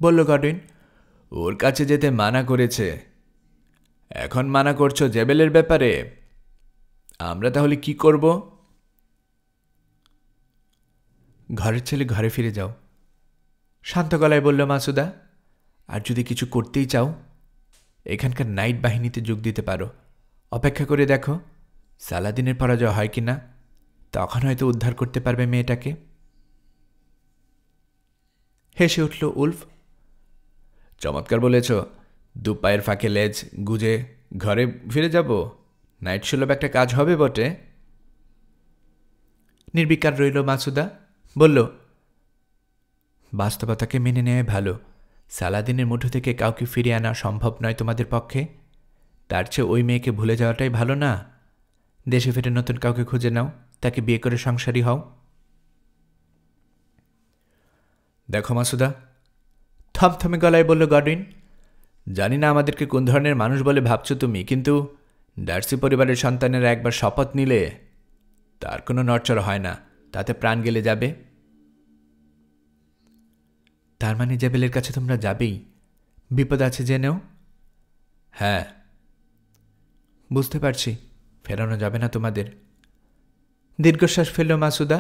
বলল গডউইন। ওর কাছে যেতে মানা করেছে। এখন মানা করছো জেবেলের ব্যাপারে? আমরা তাহলে কি করব? ঘরের ছেলে ঘরে ফিরে যাও, শান্ত গলায় বলল মাসুদা। আর যদি কিছু করতেই চাও, এখানকার নাইট বাহিনীতে যোগ দিতে পারো। অপেক্ষা করে দেখো সালাদিনের পরাজয় হয় কিনা, তখন হয়তো উদ্ধার করতে পারবে মেয়েটাকে। হেসে উঠল উলফ। চমৎকার বলেছ। 2 পায়ের ফাঁকে লেজ গুজে ঘরে ফিরে যাব, নাইট সুলভ একটা কাজ হবে বটে। নির্বিকার রইল মাসুদা। বলল, বাস্তবতাকে মেনে নেওয়া ভালো। সালাদিনের মুঠো থেকে কাউকে ফিরিয়ে আনা সম্ভব নয় তোমাদের পক্ষে। তার চেয়ে ওই মেয়েকে ভুলে যাওয়াটাই ভালো না? দেশে ফিরে নতুন কাউকে খুঁজে নাও, তাকে বিয়ে করে সংসারী হও। দেখো মাসুদা, থমথমে গলায় বলল গডউইন, জানি না আমাদেরকে কোন ধরনের মানুষ বলে ভাবছো তুমি, কিন্তু ডার্সি পরিবারের সন্তানেরা একবার শপথ নিলে তার কোনো নড়চড় হয় না, তাতে প্রাণ গেলে যাবে। তার মানে জেবেলের কাছে তোমরা যাবেই? বিপদ আছে জেনেও? হ্যাঁ, বুঝতে পারছি। ফেরানো যাবে না তোমাদের। দীর্ঘশ্বাস ফেলল মাসুদা।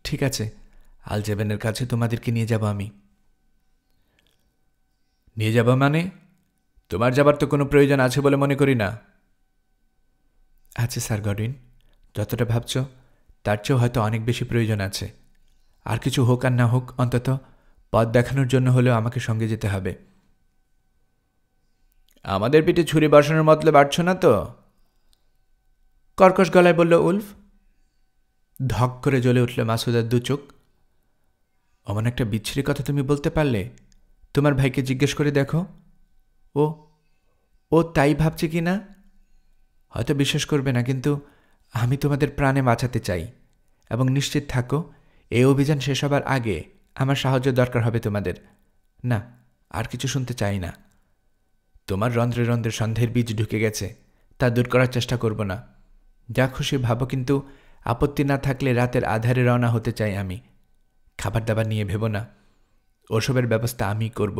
ঠিক আছে, আলজেবেনের কাছে তোমাদেরকে নিয়ে যাব আমি। নিয়ে যাব মানে? তোমার যাবার তো কোনো প্রয়োজন আছে বলে মনে করি না। আছে স্যার গডউইন, যতটা ভাবছ তার চেয়েও হয়তো অনেক বেশি প্রয়োজন আছে। আর কিছু হোক আর না হোক, অন্তত পথ দেখানোর জন্য হলেও আমাকে সঙ্গে যেতে হবে। আমাদের পিঠে ছুরি বসানোর মতলব বাড়ছ না তো? কর্কশ গলায় বলল উলফ। ধক করে জ্বলে উঠল মাসুদার 2 চোখ। অমন একটা বিচ্ছিরি কথা তুমি বলতে পারলে? তোমার ভাইকে জিজ্ঞেস করে দেখো, ও ও তাই ভাবছে কি না। হয়তো বিশ্বাস করবে না, কিন্তু আমি তোমাদের প্রাণে বাঁচাতে চাই। এবং নিশ্চিত থাকো, এই অভিযান শেষ হবার আগে আমার সাহায্য দরকার হবে তোমাদের। না, আর কিছু শুনতে চাই না। তোমার রন্ধ্রে রন্ধ্রে সন্দেহের বীজ ঢুকে গেছে, তা দূর করার চেষ্টা করব না। যা খুশি ভাবো, কিন্তু আপত্তি না থাকলে রাতের আধারে রওনা হতে চাই আমি। খাবার দাবার নিয়ে ভেবো না, ওসবের ব্যবস্থা আমিই করব।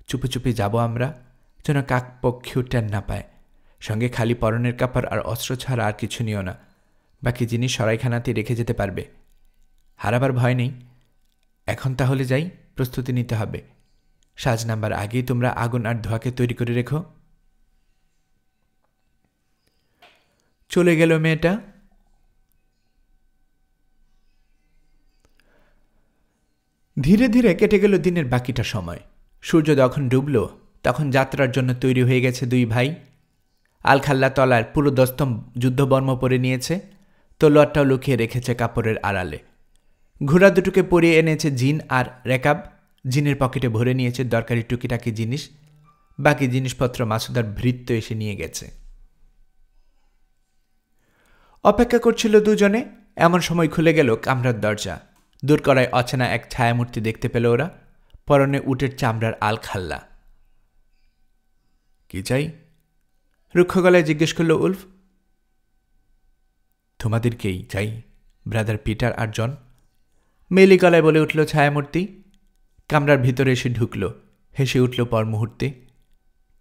চুপি চুপি যাব আমরা, যেন কাক পক্ষীও টের না পায়। সঙ্গে খালি পরনের কাপড় আর অস্ত্র ছাড়া আর কিছু নিও না। বাকি জিনিস সরাইখানাতে রেখে যেতে পারবে। হারাবার ভয় নেই। এখন তাহলে যাই, প্রস্তুতি নিতে হবে। সাজ নাম্বার আগেই তোমরা আগুন আর ধোঁয়াকে তৈরি করে রেখো। চলে গেল মেয়েটা। ধীরে ধীরে কেটে গেল দিনের বাকিটা সময়। সূর্য যখন ডুবল, তখন যাত্রার জন্য তৈরি হয়ে গেছে 2 ভাই। আলখাল্লা তলার পুরো দস্তম যুদ্ধবর্ম পরে নিয়েছে, তলোয়ারটাও লুকিয়ে রেখেছে কাপড়ের আড়ালে। ঘোড়া দুটোকে পরিয়ে এনেছে জিন আর রেকাব। জিনের পকেটে ভরে নিয়েছে দরকারি টুকিটাকি জিনিস। বাকি জিনিসপত্র মাসুদার ভৃত্য এসে নিয়ে গেছে। অপেক্ষা করছিল দুজনে। এমন সময় খুলে গেল কামরার দরজা। দূর করায় অচেনা এক ছায়ামূর্তি দেখতে পেল ওরা। পরনে উটের চামড়ার আলখাল্লা। কি চাই? রুক্ষ গলায় জিজ্ঞেস করল উলফ। তোমাদেরকেই চাই, ব্রাদার পিটার আর জন, মেলি গলায় বলে উঠল ছায়ামূর্তি। কামরার ভিতরে এসে ঢুকল। হেসে উঠল পর মুহূর্তে।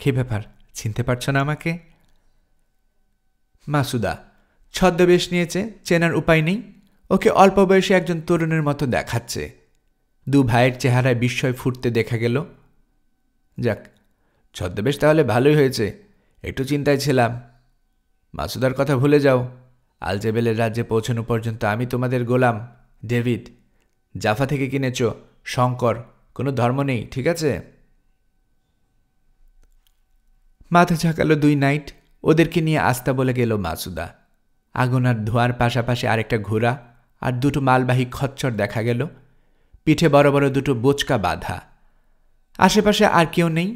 কি ব্যাপার, চিনতে পারছ না আমাকে? মাসুদা ছদ্মবেশ নিয়েছে, চেনার উপায় নেই। ওকে অল্প বয়সী একজন তরুণের মতো দেখাচ্ছে। 2 ভাইয়ের চেহারায় বিস্ময় ফুটতে দেখা গেল। যাক, ছদ্মবেশ তাহলে ভালোই হয়েছে। একটু চিন্তায় ছিলাম। মাসুদার কথা ভুলে যাও। আলজেবেলের রাজ্যে পৌঁছানো পর্যন্ত আমি তোমাদের গোলাম। ডেভিড, জাফা থেকে কিনেছ, শঙ্কর, কোনো ধর্ম নেই, ঠিক আছে? মাথা ঝাঁকালো 2 নাইট। ওদেরকে নিয়ে আস্তা বলে গেল মাসুদা। আগুন আর ধোঁয়ার পাশাপাশি আরেকটা ঘোড়া আর 2টো মালবাহী খচ্চর দেখা গেল। পিঠে বড় বড় 2টো বোচকা বাঁধা। আশেপাশে আর কেউ নেই।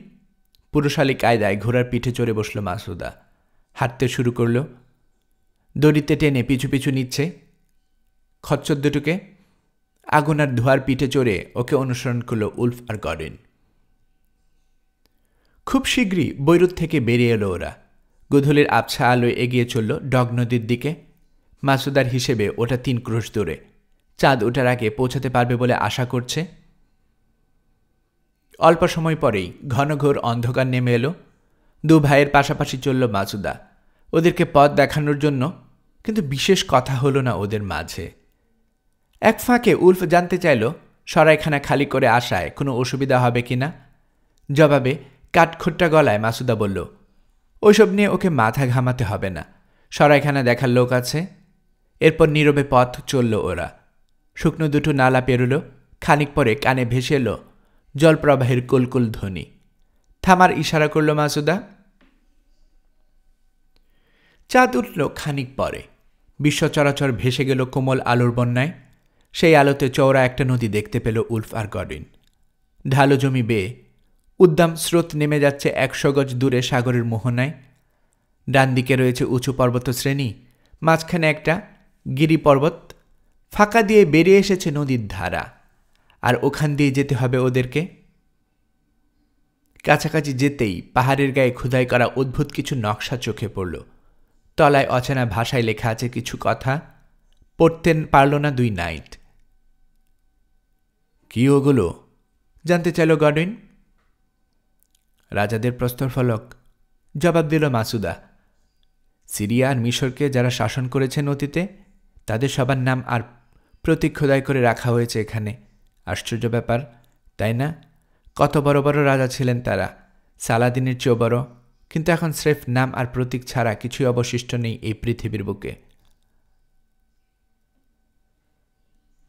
পুরুষালী কায়দায় ঘোড়ার পিঠে চড়ে বসল মাসুদা। হাঁটতে শুরু করল। দড়িতে টেনে পিছু পিছু নিচ্ছে খচ্চর দুটোকে। আগুন আর ধোঁয়ার পিঠে চড়ে ওকে অনুসরণ করল উলফ আর গডউইন। খুব শীঘ্রই বৈরুত থেকে বেরিয়ে এলো ওরা। গোধূলির আবছা আলোয় এগিয়ে চলল ডগ নদীর দিকে। মাসুদার হিসেবে ওটা 3 ক্রোশ দূরে। চাঁদ ওঠার আগে পৌঁছাতে পারবে বলে আশা করছে। অল্প সময় পরেই ঘনঘোর অন্ধকার নেমে এলো। দু ভাইয়ের পাশাপাশি চলল মাসুদা, ওদেরকে পথ দেখানোর জন্য, কিন্তু বিশেষ কথা হলো না ওদের মাঝে। এক ফাঁকে উলফ জানতে চাইল সরাইখানা খালি করে আসায় কোনো অসুবিধা হবে কিনা। জবাবে কাঠখোট্টা গলায় মাসুদা বলল, ওইসব নিয়ে ওকে মাথা ঘামাতে হবে না, সরাইখানা দেখার লোক আছে। এরপর নীরবে পথ চলল ওরা। শুকনো দুটো নালা পেরোল। খানিক পরে কানে ভেসে এলো জলপ্রবাহের কুলকুল ধ্বনি। থামার ইশারা করল মাসুদা। চাঁদ উঠল খানিক পরে। বিশ্ব চরাচর ভেসে গেল কোমল আলোর বন্যায়। সেই আলোতে চওড়া একটা নদী দেখতে পেল উলফ আর গডউইন। ঢালো জমি বেয়ে উদ্দাম স্রোত নেমে যাচ্ছে 100 গজ দূরে সাগরের মোহনায়। ডান দিকে রয়েছে উঁচু পর্বত শ্রেণী, মাঝখানে একটা গিরি পর্বত। ফাঁকা দিয়ে বেরিয়ে এসেছে নদীর ধারা, আর ওখান দিয়ে যেতে হবে ওদেরকে। কাছাকাছি যেতেই পাহাড়ের গায়ে খোদাই করা অদ্ভুত কিছু নকশা চোখে পড়ল। তলায় অচেনা ভাষায় লেখা আছে কিছু কথা। পড়তে পারল না দুই নাইট। কি ওগুলো? জানতে চাইল গডউইন। রাজাদের প্রস্তরফলক, জবাব দিল মাসুদা। সিরিয়া আর মিশরকে যারা শাসন করেছেন অতীতে, তাদের সবার নাম আর প্রতীক খোদাই করে রাখা হয়েছে এখানে। আশ্চর্য ব্যাপার, তাই না? কত বড় বড় রাজা ছিলেন তারা, সালাদিনের চেয়েও বড়, কিন্তু এখন স্রেফ নাম আর প্রতীক ছাড়া কিছুই অবশিষ্ট নেই এই পৃথিবীর বুকে।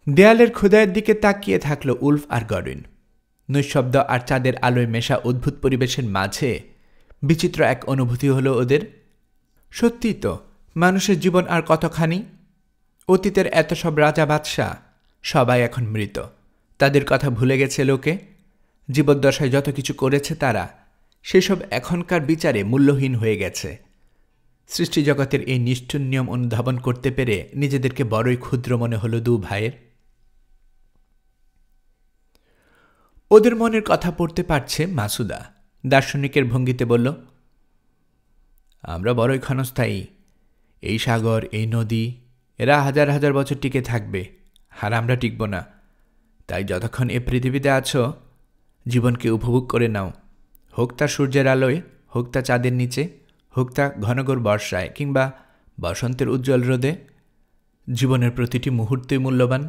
দেয়ালের খোদাইয়ের দিকে তাকিয়ে থাকল উলফ আর গডউইন। নৈশব্দ আর চাঁদের আলোয় মেশা অদ্ভুত পরিবেশের মাঝে বিচিত্র এক অনুভূতি হলো ওদের। সত্যিই তো, মানুষের জীবন আর কতখানি। অতীতের এত সব রাজা বাদশাহ সবাই এখন মৃত, তাদের কথা ভুলে গেছে লোকে। জীবদ্দশায় যত কিছু করেছে তারা, সেসব এখনকার বিচারে মূল্যহীন হয়ে গেছে। সৃষ্টিজগতের এই নিষ্ঠুর নিয়ম অনুধাবন করতে পেরে নিজেদেরকে বড়ই ক্ষুদ্র মনে হলো দু ভাইয়ের। ওদের মনের কথা পড়তে পারছে মাসুদা। দার্শনিকের ভঙ্গিতে বলল, আমরা বড়ই ক্ষণস্থায়ী। এই সাগর, এই নদী, এরা হাজার হাজার বছর টিকে থাকবে, আর আমরা টিকব না। তাই যতক্ষণ এ পৃথিবীতে আছো, জীবনকে উপভোগ করে নাও। হোক তা সূর্যের আলোয়, হোক তা চাঁদের নিচে, হোক তা ঘনঘোর বর্ষায়, কিংবা বসন্তের উজ্জ্বল রোদে। জীবনের প্রতিটি মুহূর্তই মূল্যবান।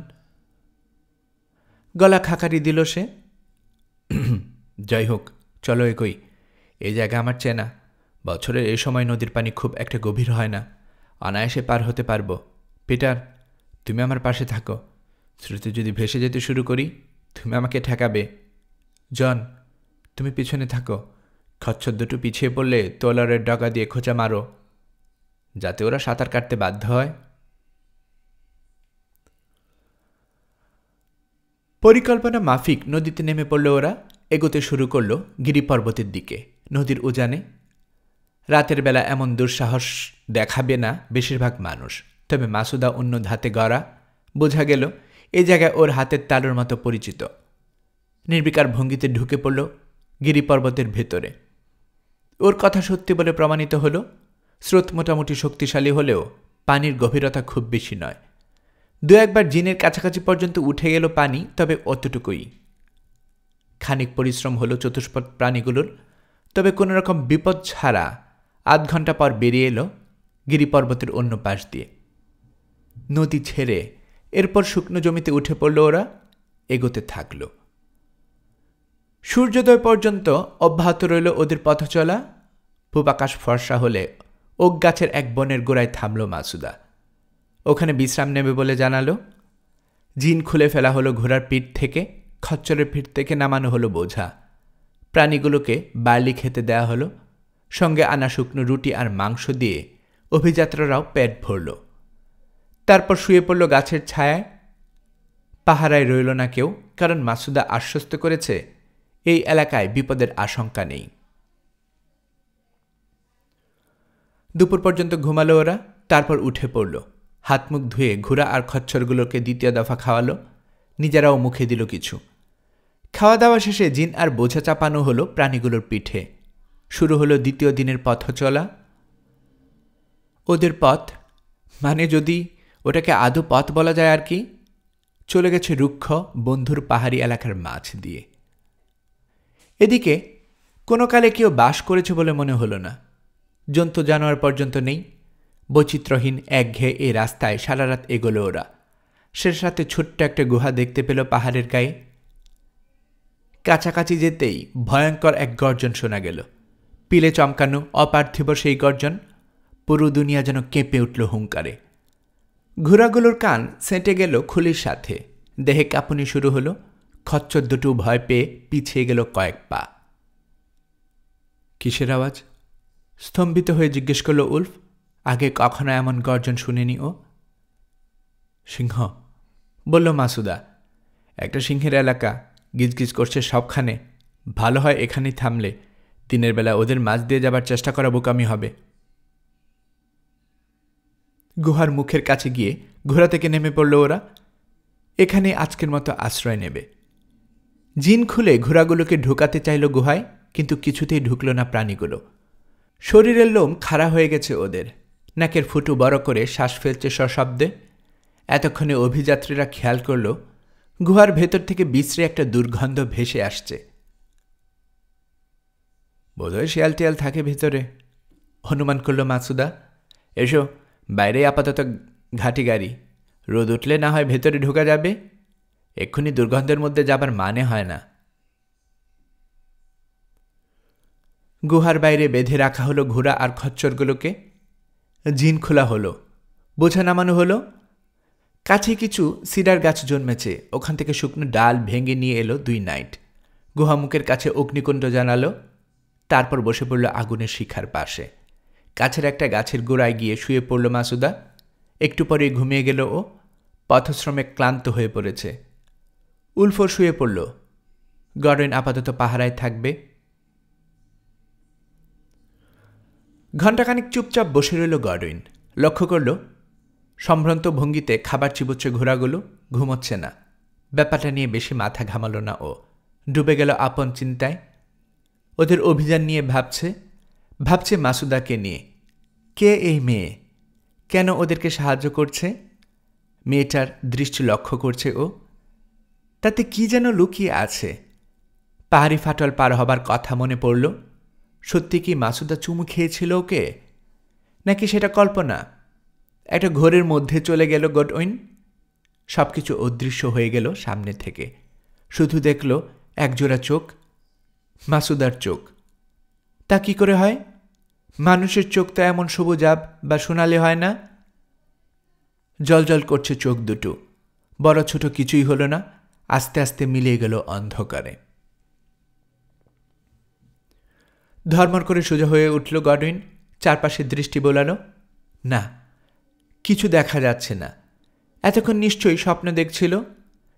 গলা খাকারি দিল সে। যাই হোক, চলো এগোই। এই জায়গা আমার চেনা। বছরের এই সময় নদীর পানি খুব একটা গভীর হয় না, অনায়াসে পার হতে পারবো। পিটার, তুমি আমার পাশে থাকো। স্রোতে যদি ভেসে যেতে শুরু করি, তুমি আমাকে ঠেকাবে। জন, তুমি পিছনে থাকো। খচ্চর দুটো পিছিয়ে পড়লে তোলারের ডগা দিয়ে খোঁচা মারো, যাতে ওরা সাঁতার কাটতে বাধ্য হয়। পরিকল্পনা মাফিক নদীতে নেমে পড়ল ওরা। এগোতে শুরু করল গিরি পর্বতের দিকে। নদীর উজানে রাতের বেলা এমন দুঃসাহস দেখাবে না বেশিরভাগ মানুষ, তবে মাসুদা অন্য ধাতে গড়া। বোঝা গেল এই জায়গায় ওর হাতের তালুর মতো পরিচিত। নির্বিকার ভঙ্গিতে ঢুকে পড়ল গিরি পর্বতের ভেতরে। ওর কথা সত্যি বলে প্রমাণিত হল। স্রোত মোটামুটি শক্তিশালী হলেও পানির গভীরতা খুব বেশি নয়। দু একবার জিনের কাছাকাছি পর্যন্ত উঠে গেল পানি, তবে অতটুকুই। খানিক পরিশ্রম হলো চতুষ্পদ প্রাণীগুলোর, তবে কোনো রকম বিপদ ছাড়া 8 ঘন্টা পর বেরিয়ে এলো গিরিপর্বতের অন্য পাশ দিয়ে। নদী ছেড়ে এরপর শুকনো জমিতে উঠে পড়ল ওরা। এগোতে থাকল। সূর্যোদয় পর্যন্ত অব্যাহত রইল ওদের পথ চলা। পূবাকাশ ফর্সা হলে ওক গাছের এক বনের গোড়ায় থামল মাসুদা। ওখানে বিশ্রাম নেবে বলে জানালো। জিন খুলে ফেলা হলো ঘোড়ার পিঠ থেকে, খচ্চরের পিঠ থেকে নামানো হলো বোঝা। প্রাণীগুলোকে বার্লি খেতে দেয়া হলো। সঙ্গে আনা শুকনো রুটি আর মাংস দিয়ে অভিযাত্রারাও পেট ভরল। তারপর শুয়ে পড়ল গাছের ছায়ায়। পাহারায় রইল না কেউ, কারণ মাসুদা আশ্বস্ত করেছে এই এলাকায় বিপদের আশঙ্কা নেই। দুপুর পর্যন্ত ঘুমালো ওরা, তারপর উঠে পড়ল। হাত মুখ ধুয়ে ঘোড়া আর খচ্চরগুলোকে দ্বিতীয় দফা খাওয়ালো, নিজেরাও মুখে দিল কিছু। খাওয়া দাওয়া শেষে জিন আর বোঝা চাপানো হলো প্রাণীগুলোর পিঠে। শুরু হলো দ্বিতীয় দিনের পথ চলা। ওদের পথ, মানে যদি ওটাকে আদৌ পথ বলা যায় আর কি, চলে গেছে রুক্ষ বন্ধুর পাহাড়ি এলাকার মাঝ দিয়ে। এদিকে কোনো কালে কেউ বাস করেছে বলে মনে হলো না। জন্তু জানোয়ার পর্যন্ত নেই। বৈচিত্র্যহীন একঘেয়ে এই রাস্তায় সারা রাত এগোলো ওরা। শেষ রাতে ছোট্ট একটা গুহা দেখতে পেল পাহাড়ের গায়ে। কাছাকাছি যেতেই ভয়ঙ্কর এক গর্জন শোনা গেল। পিলে চমকানো অপার্থিব সেই গর্জন। পুরো দুনিয়া যেন কেঁপে উঠল হুঙ্কারে। ঘোড়াগুলোর কান সেঁটে গেল খুলির সাথে। দেহে কাঁপুনি শুরু হলো। খচ্চর দুটো ভয় পেয়ে পিছিয়ে গেল কয়েক পা। কিসের আওয়াজ? স্তম্ভিত হয়ে জিজ্ঞেস করল উলফ। আগে কখনো এমন গর্জন শুনেনি ও। সিংহ, বলল মাসুদা। একটা সিংহের এলাকা, গিজগিজ করছে সবখানে। ভালো হয় এখানেই থামলে। দিনের বেলা ওদের মাছ দিয়ে যাবার চেষ্টা করা বোকামি হবে। গুহার মুখের কাছে গিয়ে ঘোড়া থেকে নেমে পড়ল ওরা। এখানে আজকের মতো আশ্রয় নেবে। জিন খুলে ঘোড়াগুলোকে ঢুকাতে চাইল গুহায়, কিন্তু কিছুতেই ঢুকল না প্রাণীগুলো। শরীরের লোম খাড়া হয়ে গেছে ওদের। নাকের ফুটু বড় করে শ্বাস ফেলছে সশব্দে। এতক্ষণে অভিযাত্রীরা খেয়াল করল গুহার ভেতর থেকে বিশ্রী একটা দুর্গন্ধ ভেসে আসছে। বোধহয় শিয়াল টিয়াল থাকে ভেতরে, অনুমান করল মাসুদা। এসো, বাইরে আপাতত ঘাটি গাড়ি। রোদ উঠলে না হয় ভেতরে ঢোকা যাবে। এক্ষুনি দুর্গন্ধের মধ্যে যাবার মানে হয় না। গুহার বাইরে বেঁধে রাখা হলো ঘোড়া আর খচ্চরগুলোকে। জিন খোলা হলো, বোঝা নামানো হলো। কাছে কিছু সিডার গাছ জন্মেছে, ওখান থেকে শুকনো ডাল ভেঙে নিয়ে এলো দুই নাইট। গুহামুখের কাছে অগ্নিকুণ্ড জানালো। তারপর বসে পড়ল আগুনের শিখার পাশে। কাছের একটা গাছের গোড়ায় গিয়ে শুয়ে পড়ল মাসুদা। একটু পরে ঘুমিয়ে গেল ও। পথশ্রমে ক্লান্ত হয়ে পড়েছে। উলফও শুয়ে পড়ল। গডউইন আপাতত পাহারায় থাকবে। ঘণ্টাখানিক চুপচাপ বসে রইল গডউইন। লক্ষ্য করল সম্ভ্রান্ত ভঙ্গিতে খাবার চিবুচ্ছে ঘোড়াগুলো, ঘুমোচ্ছে না। ব্যাপারটা নিয়ে বেশি মাথা ঘামালো না ও। ডুবে গেল আপন চিন্তায়। ওদের অভিযান নিয়ে ভাবছে মাসুদাকে নিয়ে। কে এই মেয়ে? কেন ওদেরকে সাহায্য করছে? মেয়েটার দৃষ্টি লক্ষ্য করছে ও। তাতে কি যেন লুকিয়ে আছে। পাহাড়ি ফাটল পার হবার কথা মনে পড়ল। সত্যি কি মাসুদা চুমু খেয়েছিল ওকে? নাকি সেটা কল্পনা? একটা ঘোরের মধ্যে চলে গেল গডউইন। সবকিছু অদৃশ্য হয়ে গেল সামনে থেকে। শুধু দেখল একজোড়া চোখ, মাসুদার চোখ। তা কি করে হয়? মানুষের চোখ তো এমন সবুজাব বা সোনালি হয় না। জলজল করছে চোখ দুটো। বড় ছোট কিছুই হলো না, আস্তে আস্তে মিলিয়ে গেল অন্ধকারে। ধর্মর করে সোজা হয়ে উঠল গডউইন। চারপাশে দৃষ্টি বোলালো। না, কিছু দেখা যাচ্ছে না। এতক্ষণ নিশ্চয়ই স্বপ্ন দেখছিল।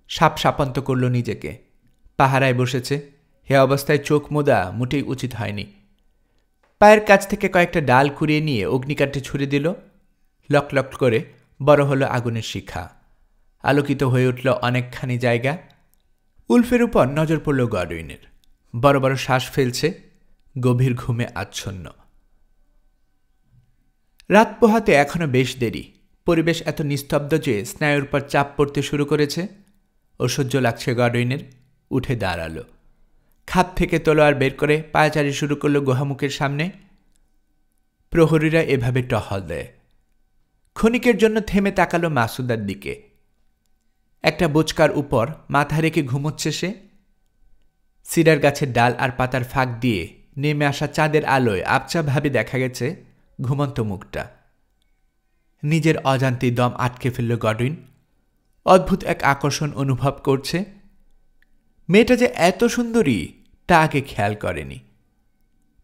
সাপ সাপান্ত করল নিজেকে। পাহারায় বসেছে, হে অবস্থায় চোখ মোদা মোটেই উচিত হয়নি। পায়ের কাছ থেকে কয়েকটা ডাল কুড়িয়ে নিয়ে অগ্নিকাণ্ডে ছুড়ে দিল। লক লক করে বড় হলো আগুনের শিখা। আলোকিত হয়ে উঠল অনেকখানি জায়গা। উলফের উপর নজর পড়ল গডউইনের। বড় বড় শ্বাস ফেলছে, গভীর ঘুমে আচ্ছন্ন। রাত পোহাতে এখনো বেশ দেরি। পরিবেশ এত নিস্তব্ধ যে স্নায়ুর পর চাপ পড়তে শুরু করেছে। অসহ্য লাগছে গডউইনের। উঠে দাঁড়ালো। খাপ থেকে তলোয়ার বের করে পায়চারি শুরু করল গুহামুখের সামনে। প্রহরীরা এভাবে টহল দেয়। ক্ষণিকের জন্য থেমে তাকালো মাসুদার দিকে। একটা বোচকার উপর মাথা রেখে ঘুমোচ্ছে সে। সিডার গাছের ডাল আর পাতার ফাঁক দিয়ে নেমে আসা চাঁদের আলোয় আবছাভাবে দেখা গেছে ঘুমন্ত মুখটা। নিজের অজান্তেই দম আটকে ফেলল গডউইন। অদ্ভুত এক আকর্ষণ অনুভব করছে। মেয়েটা যে এত সুন্দরী তা আগে খেয়াল করেনি।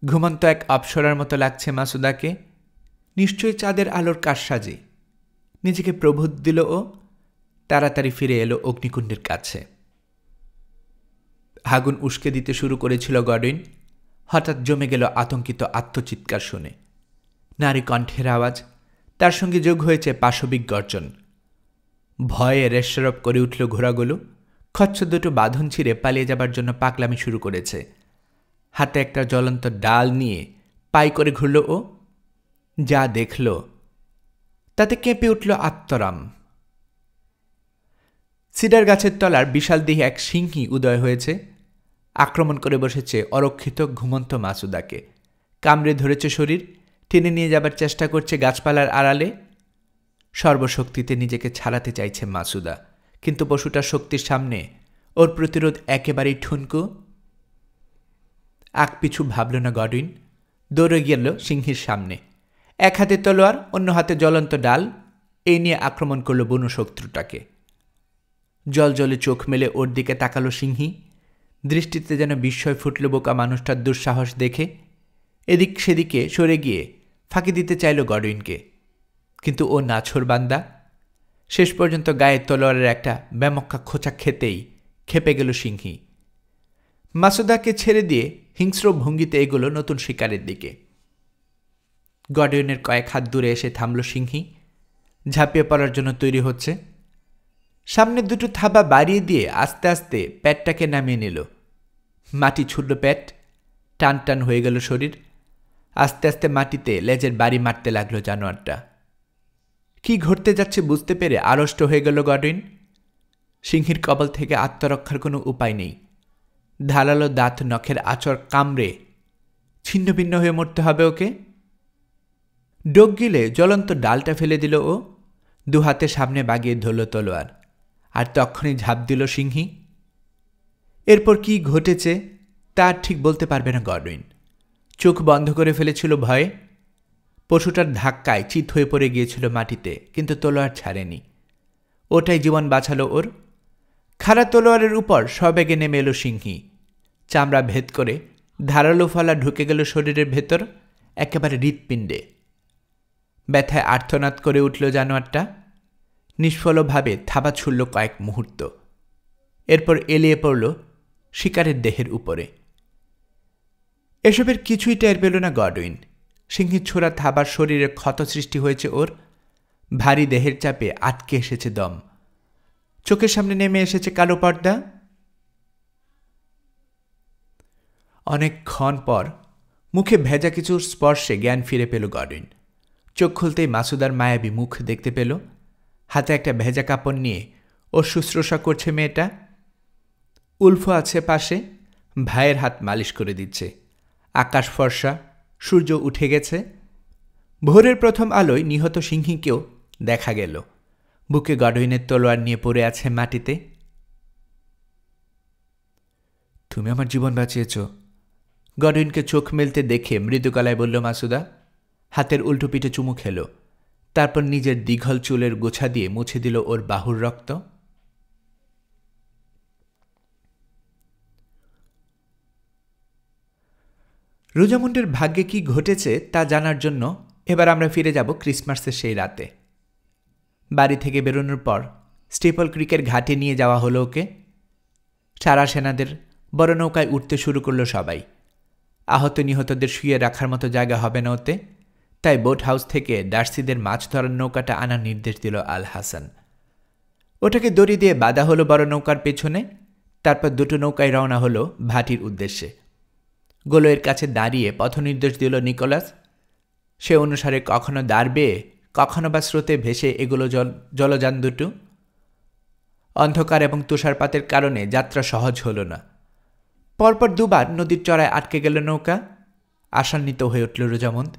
ঘুমন্ত এক অপ্সরার মতো লাগছে মাসুদাকে। নিশ্চয়ই চাঁদের আলোর কারসাজি। নিজেকে প্রবোধ দিল ও। তাড়াতাড়ি ফিরে এলো অগ্নিকুণ্ডের কাছে। আগুন উস্কে দিতে শুরু করেছিল গডউইন। হঠাৎ জমে গেল আতঙ্কিত আত্মচিৎকার শুনে। নারী কণ্ঠের আওয়াজ, তার সঙ্গে যোগ হয়েছে পাশবিক গর্জন। ভয়ে রেশরব করে উঠল ঘোড়াগুলো। খচ্চর দুটো বাঁধন ছিঁড়ে পালিয়ে যাবার জন্য পাকলামি শুরু করেছে। হাতে একটা জ্বলন্ত ডাল নিয়ে পাই করে ঘুরল ও। যা দেখল তাতে কেঁপে উঠল আত্মরাম। সিডার গাছের তলার বিশাল দেহে এক সিংহী উদয় হয়েছে। আক্রমণ করে বসেছে অরক্ষিত ঘুমন্ত মাসুদাকে। কামড়ে ধরেছে শরীর, টেনে নিয়ে যাবার চেষ্টা করছে গাছপালার আড়ালে। সর্বশক্তিতে নিজেকে ছাড়াতে চাইছে মাসুদা, কিন্তু পশুটার শক্তির সামনে ওর প্রতিরোধ একেবারেই ঠুনকো। পিছু ভাবল না গডউইন, দৌড়ে গেল সিংহীর সামনে। এক হাতে তলোয়ার, অন্য হাতে জ্বলন্ত ডাল, এই নিয়ে আক্রমণ করল বনু শত্রুটাকে। জলজলে চোখ মেলে ওর দিকে তাকালো সিংহী। দৃষ্টিতে যেন বিস্ময় ফুটল বোকা মানুষটার দুঃসাহস দেখে। এদিক সেদিকে সরে গিয়ে ফাঁকি দিতে চাইল গডউইনকে, কিন্তু ও নাছোড় বান্দা। শেষ পর্যন্ত গায়ে তলোয়ারের একটা ব্যামক্কা খোঁচা খেতেই খেপে গেল সিংহী। মাসুদাকে ছেড়ে দিয়ে হিংস্র ভঙ্গিতে এগোলো নতুন শিকারের দিকে। গডউইনের কয়েক হাত দূরে এসে থামল সিংহী, ঝাঁপিয়ে পড়ার জন্য তৈরি হচ্ছে। সামনে দুটো থাবা বাড়িয়ে দিয়ে আস্তে আস্তে প্যাটটাকে নামিয়ে নিল। মাটি ছুটল প্যাট, টান টান হয়ে গেল শরীর। আস্তে আস্তে মাটিতে লেজের বাড়ি মারতে লাগলো জানোয়ারটা। কি ঘটতে যাচ্ছে বুঝতে পেরে আড়ষ্ট হয়ে গেল গডউইন। সিংহীর কবল থেকে আত্মরক্ষার কোনো উপায় নেই। ধারালো দাঁত নখের আঁচড় কামড়ে ছিন্ন ভিন্ন হয়ে মরতে হবে ওকে। ডোক গিলে জ্বলন্ত ডালটা ফেলে দিল ও, দু হাতে সামনে বাগিয়ে ধরল তলোয়ার, আর তখনই ঝাঁপ দিল সিংহী। এরপর কি ঘটেছে তা ঠিক বলতে পারবে না গডউইন। চোখ বন্ধ করে ফেলেছিল ভয়ে। পশুটার ধাক্কায় চিত হয়ে পড়ে গিয়েছিল মাটিতে, কিন্তু তলোয়ার ছাড়েনি। ওটাই জীবন বাঁচালো ওর। খাড়া তলোয়ারের উপর সবেগে নেমে এলো সিংহী। চামড়া ভেদ করে ধারালো ফলা ঢুকে গেল শরীরের ভেতর, একেবারে হৃৎপিণ্ডে। ব্যথায় আর্তনাদ করে উঠল জানোয়ারটা। নিষ্ফলভাবে থাবা ছুড়ল কয়েক মুহূর্ত, এরপর এলিয়ে পড়ল শিকারের দেহের উপরে। এসবের কিছুই টের পেল না গডউইন। সিংহীর ছোড়া থাবার শরীরে ক্ষত সৃষ্টি হয়েছে ওর। ভারী দেহের চাপে আটকে এসেছে দম। চোখের সামনে নেমে এসেছে কালো পর্দা। অনেকক্ষণ পর মুখে ভেজা কিছুর স্পর্শে জ্ঞান ফিরে পেল গডউইন। চোখ খুলতেই মাসুদার মায়াবী মুখ দেখতে পেল। হাতে একটা ভেজা কাপড় নিয়ে ওর শুশ্রূষা করছে মেয়েটা। উলফো আছে পাশে, ভাইয়ের হাত মালিশ করে দিচ্ছে। আকাশ ফর্সা, সূর্য উঠে গেছে। ভোরের প্রথম আলোয় নিহত সিংহীকেও দেখা গেল। বুকে গডউইনের তলোয়ার নিয়ে পড়ে আছে মাটিতে। তুমি আমার জীবন বাঁচিয়েছ, গডউইনকে চোখ মেলতে দেখে মৃদু গলায় বলল মাসুদা। হাতের উল্টো পিঠে চুমু খেল, তারপর নিজের দীঘল চুলের গোছা দিয়ে মুছে দিল ওর বাহুর রক্ত। রোজামুন্ডের ভাগ্যে কি ঘটেছে তা জানার জন্য এবার আমরা ফিরে যাব ক্রিসমাসের সেই রাতে। বাড়ি থেকে বেরোনোর পর স্টেপল ক্রিকের ঘাটে নিয়ে যাওয়া হলো ওকে। সারা সেনাদের বড় নৌকায় উঠতে শুরু করলো সবাই। আহত নিহতদের শুয়ে রাখার মতো জায়গা হবে না ওতে, তাই বোট হাউস থেকে ডার্সিদের মাছ ধরার নৌকাটা আনার নির্দেশ দিল আল হাসান। ওটাকে দড়ি দিয়ে বাঁধা হলো বড় নৌকার পেছনে। তারপর দুটো নৌকায় রওনা হলো ভাটির উদ্দেশ্যে। গোলয়ের কাছে দাঁড়িয়ে পথনির্দেশ দিল নিকোলাস। সে অনুসারে কখনো দাঁড় বেয়ে, কখনো বা স্রোতে ভেসে এগুলো জলযান দুটো। অন্ধকার এবং তুষারপাতের কারণে যাত্রা সহজ হল না। পরপর দুবার নদীর চড়ায় আটকে গেল নৌকা। আশান্বিত হয়ে উঠল রোজামন্দ।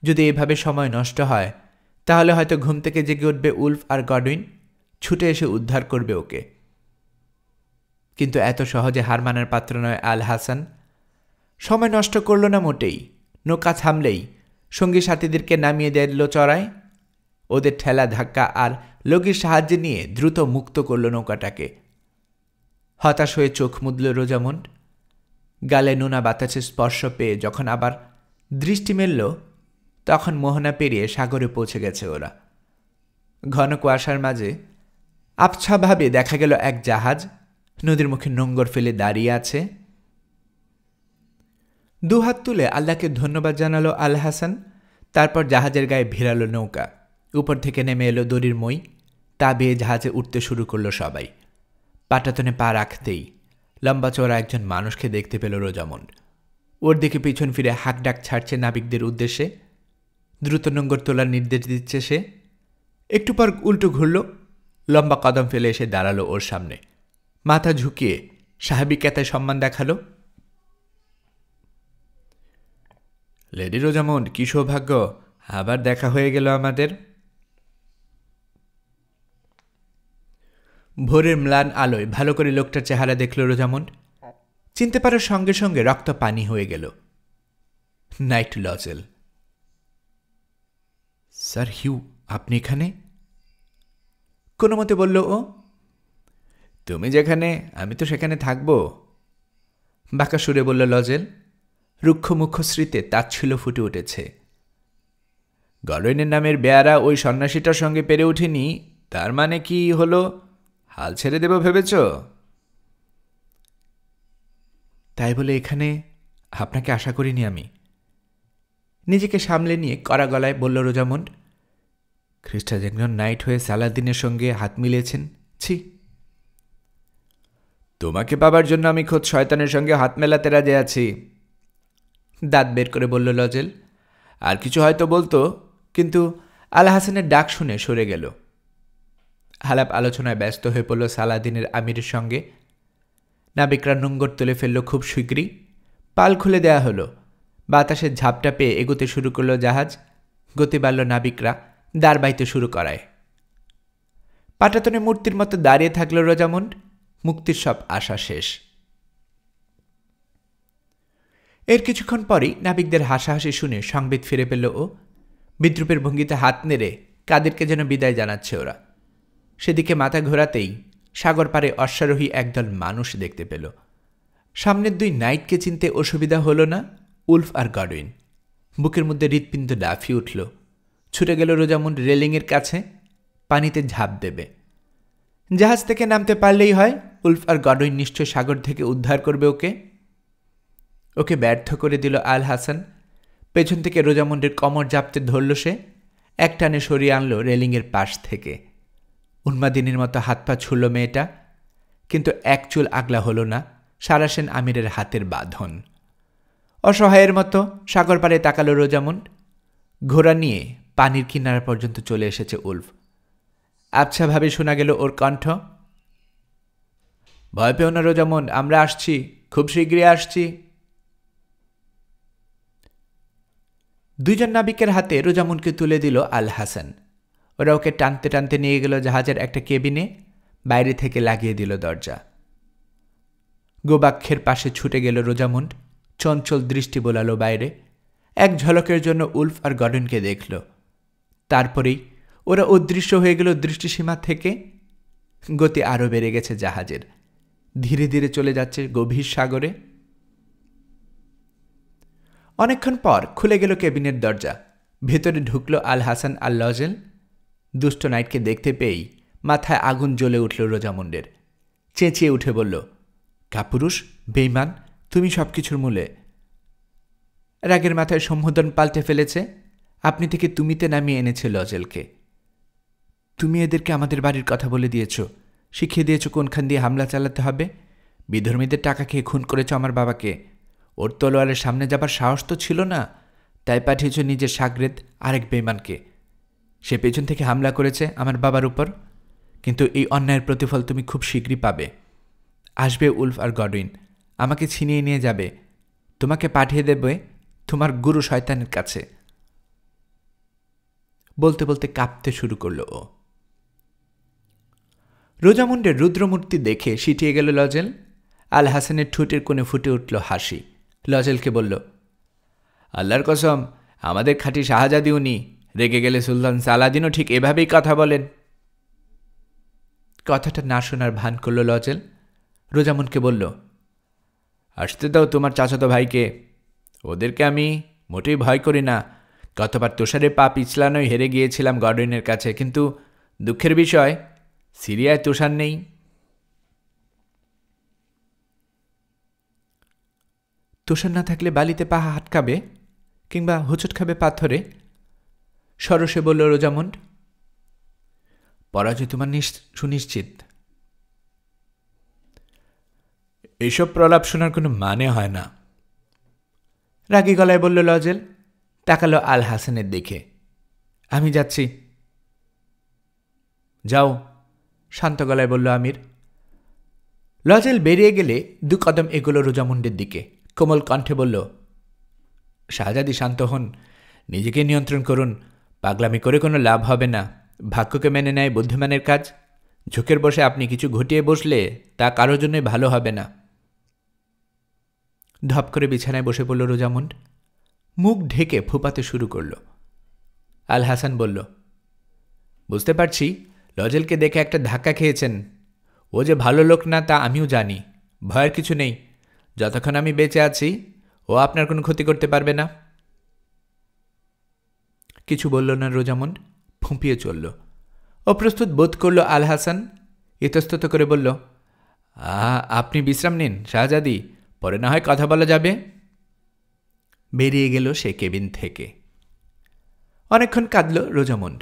যদি এভাবে সময় নষ্ট হয় তাহলে হয়তো ঘুম থেকে জেগে উঠবে উলফ আর গডউইন, ছুটে এসে উদ্ধার করবে ওকে। কিন্তু এত সহজে হার মানার পাত্র নয় আল হাসান। সময় নষ্ট করল না মোটেই। নৌকা থামলেই সঙ্গী সাথীদেরকে নামিয়ে দিল চড়ায়। ওদের ঠেলা ধাক্কা আর লগির সাহায্যে নিয়ে দ্রুত মুক্ত করল নৌকাটাকে। হতাশ হয়ে চোখ মুদল রোজামুন্ড। গালে নোনা বাতাসের স্পর্শ পেয়ে যখন আবার দৃষ্টি মেলল, তখন মোহনা পেরিয়ে সাগরে পৌঁছে গেছে ওরা। ঘন কুয়াশার মাঝে আবছাভাবে দেখা গেল এক জাহাজ নদীর মুখে নোঙ্গর ফেলে দাঁড়িয়ে আছে। দুহাত তুলে আল্লাহকে ধন্যবাদ জানালো আল হাসান। তারপর জাহাজের গায়ে ভিড়ালো নৌকা। উপর থেকে নেমে এলো দড়ির মই। তা বেয়ে জাহাজে উঠতে শুরু করলো সবাই। পাটাতনে পা রাখতেই লম্বা চওড়া একজন মানুষকে দেখতে পেল রোজামন্ড। ওর দিকে পিছন ফিরে হাঁক ডাক ছাড়ছে নাবিকদের উদ্দেশ্যে। দ্রুত নোঙ্গর তোলার নির্দেশ দিচ্ছে সে। একটু পর উল্টো ঘুরল, লম্বা কদম ফেলে এসে দাঁড়ালো ওর সামনে। মাথা ঝুঁকিয়ে স্বাভাবিকতায় সম্মান দেখালো। লেডি রোজামন্ড, কি সৌভাগ্য, আবার দেখা হয়ে গেল আমাদের। ভোরের ম্লান আলোয় ভালো করে লোকটার চেহারা দেখল রোজামন্ড। চিনতে পারার সঙ্গে সঙ্গে রক্ত পানি হয়ে গেল। নাইট লজেল। স্যার হিউ, আপনি এখানে? কোনো মতে বলল ও। তুমি যেখানে আমি তো সেখানে থাকব, বাঁকা সুরে বলল লজেল। রুক্ষ মুখশ্রীতে তাচ্ছিল্য ফুটে উঠেছে। গডউইনের নামের বেয়ারা ওই সন্ন্যাসীটার সঙ্গে পেরে ওঠেনি, তার মানে কি হলো? হাল ছেড়ে দেব ভেবেছ? তাই বলে এখানে আপনাকে আশা করিনি আমি। নিজেকে সামলে নিয়ে কড়া গলায় বলল রোজামন্ড। খ্রিস্টান একজন নাইট হয়ে সালাদিনের সঙ্গে হাত মিলিয়েছেন, ছি। তোমাকে পাবার জন্য আমি খোদ শয়তানের সঙ্গে হাত মেলাতে রাজি আছি, দাঁত বের করে বলল লজেল। আর কিছু হয়তো বলতো, কিন্তু আল হাসানের ডাক শুনে সরে গেল। আলাপ আলোচনায় ব্যস্ত হয়ে পড়ল সালাদিনের আমিরের সঙ্গে। নাবিকরা নোঙ্গর তুলে ফেলল খুব শীঘ্রই। পাল খুলে দেয়া হলো। বাতাসের ঝাপটা পেয়ে এগোতে শুরু করল জাহাজ। গতি বাড়ল নাবিকরা দাঁড় বাইতে শুরু করায়। পাটাতনে মূর্তির মতো দাঁড়িয়ে থাকল রোজামন্ড। মুক্তির সব আশা শেষ। এর কিছুক্ষণ পরেই নাবিকদের হাসাহাসি শুনে সংবিত ফিরে পেল ও। বিদ্রুপের ভঙ্গিতে হাত নেড়ে কাদেরকে যেন বিদায় জানাচ্ছে ওরা। সেদিকে মাথা ঘোরাতেই সাগর পারে অশ্বারোহী একদল মানুষ দেখতে পেল। সামনের দুই নাইটকে চিনতে অসুবিধা হল না, উলফ আর গডউইন। বুকের মধ্যে হৃৎপিণ্ড লাফিয়ে উঠল। ছুটে গেল রোজামন্ড রেলিংয়ের কাছে, পানিতে ঝাঁপ দেবে। জাহাজ থেকে নামতে পারলেই হয়, উলফ আর গডউইন নিশ্চয় সাগর থেকে উদ্ধার করবে ওকে। ওকে ব্যর্থ করে দিল আল হাসান। পেছন থেকে রোজামন্ডের কমর জাপতে ধরল সে। এক টানে সরিয়ে আনল রেলিংয়ের পাশ থেকে। উন্মাদিনীর মতো হাত পা ছুড়ল মেয়েটা, কিন্তু এক চুল আগলা হল না সারাসেন আমিরের হাতের বাঁধন। অসহায়ের মতো সাগর পাড়ে তাকালো রোজামন্ড। ঘোড়া নিয়ে পানির কিনারা পর্যন্ত চলে এসেছে উলফ। আবছাভাবে শোনা গেল ওর কণ্ঠ। ভয় পেও না রোজামন্ড, আমরা আসছি, খুব শীঘ্রই আসছি। দুইজন নাবিকের হাতে রোজামন্ডকে তুলে দিল আল হাসান। ওরা ওকে টানতে টানতে নিয়ে গেল জাহাজের একটা কেবিনে। বাইরে থেকে লাগিয়ে দিল দরজা। গোবাক্ষের পাশে ছুটে গেল রোজামন্ড। চঞ্চল দৃষ্টি বোলালো বাইরে। এক ঝলকের জন্য উলফ আর গডউইনকে দেখল। তারপরেই ওরা অদৃশ্য হয়ে গেল দৃষ্টিসীমা থেকে। গতি আরও বেড়ে গেছে জাহাজের। ধীরে ধীরে চলে যাচ্ছে গভীর সাগরে। অনেকক্ষণ পর খুলে গেল কেবিনের দরজা। ভেতরে ঢুকল আল হাসান আর লজেল। দুষ্ট নাইটকে দেখতে পেয়েই মাথায় আগুন জ্বলে উঠল রোজামন্ডের। চেঁচিয়ে উঠে বলল, কাপুরুষ, বেইমান, তুমি সবকিছুর মূলে। রাগের মাথায় সম্বোধন পাল্টে ফেলেছে। আপনি থেকে তুমিতে নামিয়ে এনেছে লজেলকে। তুমি এদেরকে আমাদের বাড়ির কথা বলে দিয়েছ, শিখিয়ে দিয়েছ কোনখান দিয়ে হামলা চালাতে হবে। বিধর্মীদের টাকা খেয়ে খুন করেছ আমার বাবাকে। ওর তলোয়ারের সামনে যাবার সাহস তো ছিল না, তাই পাঠিয়েছ নিজের সাগরেদ আরেক বেইমানকে। সে পেছন থেকে হামলা করেছে আমার বাবার উপর। কিন্তু এই অন্যায়ের প্রতিফল তুমি খুব শীঘ্রই পাবে। আসবে উলফ আর গডউইন, আমাকে ছিনিয়ে নিয়ে যাবে। তোমাকে পাঠিয়ে দেবে তোমার গুরু শয়তানের কাছে। বলতে বলতে কাঁপতে শুরু করল ও। রোজামন্ডের রুদ্রমূর্তি দেখে সিটিয়ে গেল লজেল। আল হাসানের ঠোঁটের কোণে ফুটে উঠল হাসি। লজেলকে বলল, আল্লাহর কসম, আমাদের খাঁটি শাহজাদি উনি। রেগে গেলে সুলতান সালাদিনও ঠিক এভাবেই কথা বলেন। কথাটা না শোনার ভান করল লজেল। রোজামন্ডকে বলল, আসতে দাও তোমার চাচাতো ভাইকে। ওদেরকে আমি মোটেই ভয় করি না। গতবার তুষারের পা পিছলানোয় হেরে গিয়েছিলাম গডউইনের কাছে, কিন্তু দুঃখের বিষয় সিরিয়ায় তুষার নেই। তুষার না থাকলে বালিতে পা হাটকাবে, কিংবা হোঁচট খাবে পাথরে। সরসে বলল রোজামন্ড, পরাজয় তোমার সুনিশ্চিত। এইসব প্রলাপ শোনার কোনো মানে হয় না, রাগী গলায় বলল লজেল। তাকালো আল হাসানের দিকে। আমি যাচ্ছি। যাও, শান্ত গলায় বলল আমির। লজেল বেরিয়ে গেলে 2 কদম এগোলো রোজামুন্ডের দিকে। কোমল কণ্ঠে বলল, শাহজাদি শান্ত হন, নিজেকে নিয়ন্ত্রণ করুন। পাগলামি করে কোনো লাভ হবে না। ভাগ্যকে মেনে নেয় বুদ্ধিমানের কাজ। ঝোঁকের বসে আপনি কিছু ঘটিয়ে বসলে তা কারোর জন্যই ভালো হবে না। ধপ করে বিছানায় বসে পড়ল রোজামুন্ড। মুখ ঢেকে ফুপাতে শুরু করল। আল হাসান বলল, বুঝতে পারছি লজেলকে দেখে একটা ধাক্কা খেয়েছেন। ও যে ভালো লোক না তা আমিও জানি। ভয়ের কিছু নেই। যতক্ষণ আমি বেঁচে আছি ও আপনার কোনো ক্ষতি করতে পারবে না। কিছু বলল না রোজামুন্ড, ফুঁপিয়ে চলল। অপ্রস্তুত বোধ করল আল হাসান। ইতস্তত করে বলল, আপনি বিশ্রাম নিন শাহজাদি, পরে না হয় কথা বলা যাবে। বেরিয়ে গেল সে কেবিন থেকে। অনেকক্ষণ কাঁদল রোজামুন্ড।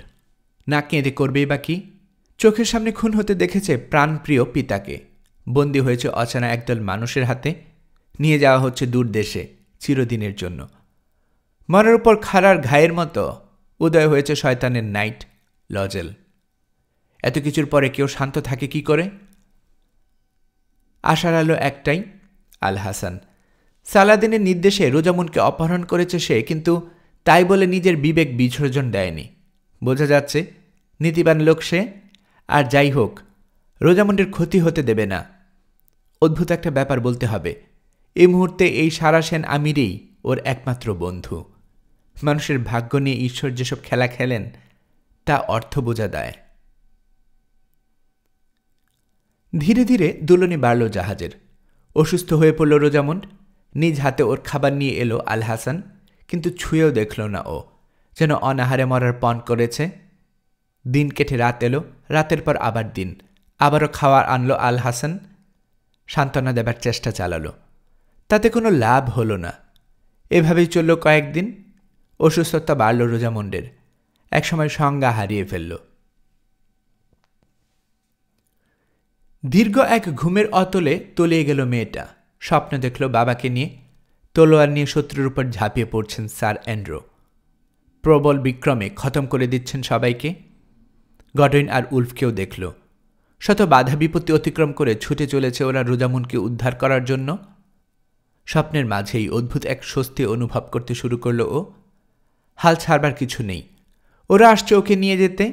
না কেঁদে করবেই বা কি? চোখের সামনে খুন হতে দেখেছে প্রাণপ্রিয় পিতাকে। বন্দী হয়েছে অচেনা একদল মানুষের হাতে। নিয়ে যাওয়া হচ্ছে দূর দেশে চিরদিনের জন্য। মরার উপর খাড়ার ঘায়ের মতো উদয় হয়েছে শয়তানের নাইট লজেল। এত কিছুর পরে কেউ শান্ত থাকে কি করে? আশার আলো একটাই, আল হাসান। সালাদিনের নির্দেশে রোজামুনকে অপহরণ করেছে সে, কিন্তু তাই বলে নিজের বিবেক বিসর্জন দেয়নি। বোঝা যাচ্ছে নীতিবান লোক সে। আর যাই হোক, রোজামুন্ডের ক্ষতি হতে দেবে না। অদ্ভুত একটা ব্যাপার বলতে হবে, এই মুহূর্তে এই সারাসেন আমিরেই ওর একমাত্র বন্ধু। মানুষের ভাগ্য নিয়ে ঈশ্বর যেসব খেলা খেলেন তা অর্থ বোঝা দেয়। ধীরে ধীরে দুলনি বাড়ল জাহাজের। অসুস্থ হয়ে পড়ল রোজামুন্ড। নিজ হাতে ওর খাবার নিয়ে এলো আল হাসান, কিন্তু ছুঁয়েও দেখল না ও, যেন অনাহারে মরার পণ করেছে। দিন কেটে রাত এলো, রাতের পর আবার দিন। আবারও খাবার আনলো আল হাসান। সান্ত্বনা দেবার চেষ্টা চালালো, তাতে কোনো লাভ হলো না। এভাবেই চলল কয়েকদিন। অসুস্থতা বাড়ল রোজামুন্ডের। একসময় সংজ্ঞা হারিয়ে ফেলল। দীর্ঘ এক ঘুমের অতলে তলিয়ে গেল মেয়েটা। স্বপ্ন দেখল বাবাকে নিয়ে তলোয়ার নিয়ে শত্রুর উপর ঝাঁপিয়ে পড়ছেন স্যার অ্যান্ড্রো। প্রবল বিক্রমে খতম করে দিচ্ছেন সবাইকে। গডউইন আর উলফকেও দেখল। শত বাধা বিপত্তি অতিক্রম করে ছুটে চলেছে ওরা রোজামুনকে উদ্ধার করার জন্য। স্বপ্নের মাঝেই অদ্ভুত এক স্বস্তি অনুভব করতে শুরু করল ও। হাল ছাড়বার কিছু নেই। ওরা আসছে ওকে নিয়ে যেতে,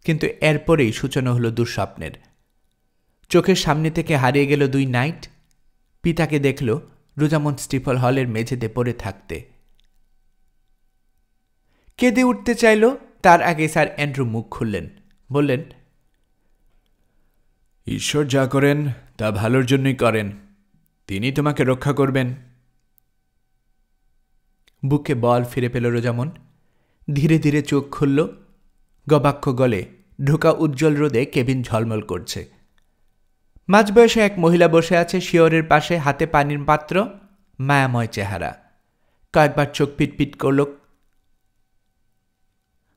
কিন্তু এরপরেই সূচনা হলো দুঃস্বপ্নের। চোখের সামনে থেকে হারিয়ে গেল 2 নাইট। পিতাকে দেখল রোজামুন্ড স্টিফল হলের মেঝেতে পড়ে থাকতে। কেঁদে উঠতে চাইল, তার আগে স্যার অ্যান্ড্রু মুখ খুললেন। বললেন, ঈশ্বর যা করেন তা ভালোর জন্যই করেন। তিনি তোমাকে রক্ষা করবেন। বুকে বল ফিরে পেল রোজামুন্ড। ধীরে ধীরে চোখ খুলল। গবাক্ষ গলে ঢোকা উজ্জ্বল রোদে কেবিন ঝলমল করছে। মাঝবয়সে এক মহিলা বসে আছে শিয়রের পাশে, হাতে পানির পাত্র, মায়াময় চেহারা। কয়েকবার চোখ পিটপিট করল।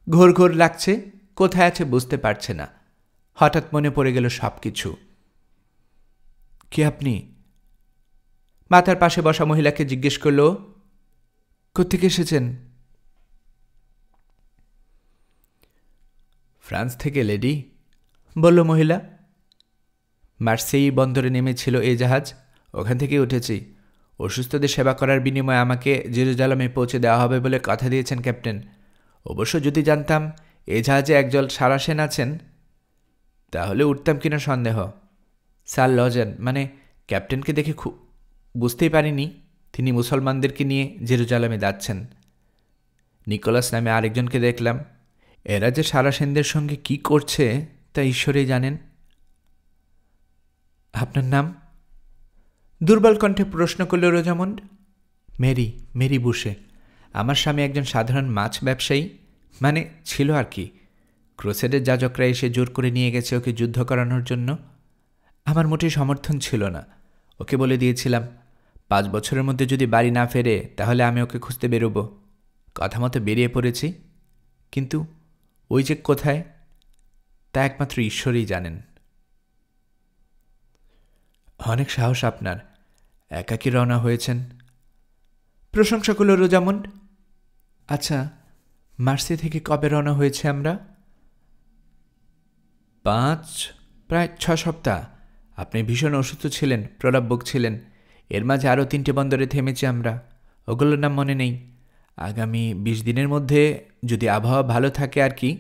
ঘোর ঘোর লাগছে, কোথায় আছে বুঝতে পারছে না। হঠাৎ মনে পড়ে গেল সবকিছু। কে আপনি? মাথার পাশে বসা মহিলাকে জিজ্ঞেস করল। কোত্থেকে এসেছেন? ফ্রান্স থেকে লেডি, বলল মহিলা। মার্সেই বন্দরে নেমেছিল এই জাহাজ, ওখান থেকে উঠেছি। অসুস্থদের সেবা করার বিনিময়ে আমাকে জেরুজালেমে পৌঁছে দেওয়া হবে বলে কথা দিয়েছেন ক্যাপ্টেন। অবশ্য যদি জানতাম এই জাহাজে একজন সারাসেন আছেন তাহলে উঠতাম কিনা সন্দেহ। স্যার লজেন মানে ক্যাপ্টেনকে দেখে খুব বুঝতেই পারিনি তিনি মুসলমানদেরকে নিয়ে জেরুজালেমে যাচ্ছেন। নিকোলাস নামে আরেকজনকে দেখলাম। এরা যে সারাসেনদের সঙ্গে কি করছে তা ঈশ্বরই জানেন। আপনার নাম? দুর্বল কণ্ঠে প্রশ্ন করল রোজামুন্ড। মেরি বুশে। আমার স্বামী একজন সাধারণ মাছ ব্যবসায়ী, মানে ছিল আর কি। ক্রুসেডের যাজকরা এসে জোর করে নিয়ে গেছে ওকে যুদ্ধ করানোর জন্য। আমার মোটেই সমর্থন ছিল না। ওকে বলে দিয়েছিলাম 5 বছরের মধ্যে যদি বাড়ি না ফেরে তাহলে আমি ওকে খুঁজতে বেরোব। কথা মতো বেরিয়ে পড়েছি, কিন্তু ওই যে কোথায় তা একমাত্র ঈশ্বরই জানেন। অনেক সাহস আপনার, একাকী রওনা হয়েছেন। প্রশংসা করল রোজামুন্ড। আচ্ছা, মার্সে থেকে কবে রওনা হয়েছে আমরা? প্রায় 6 সপ্তাহ। আপনি ভীষণ অসুস্থ ছিলেন, প্রলাপ বকছিলেন। এর মাঝে আরও 3টে বন্দরে থেমেছি আমরা, ওগুলোর নাম মনে নেই। আগামী 20 দিনের মধ্যে যদি আবহাওয়া ভালো থাকে আর কি,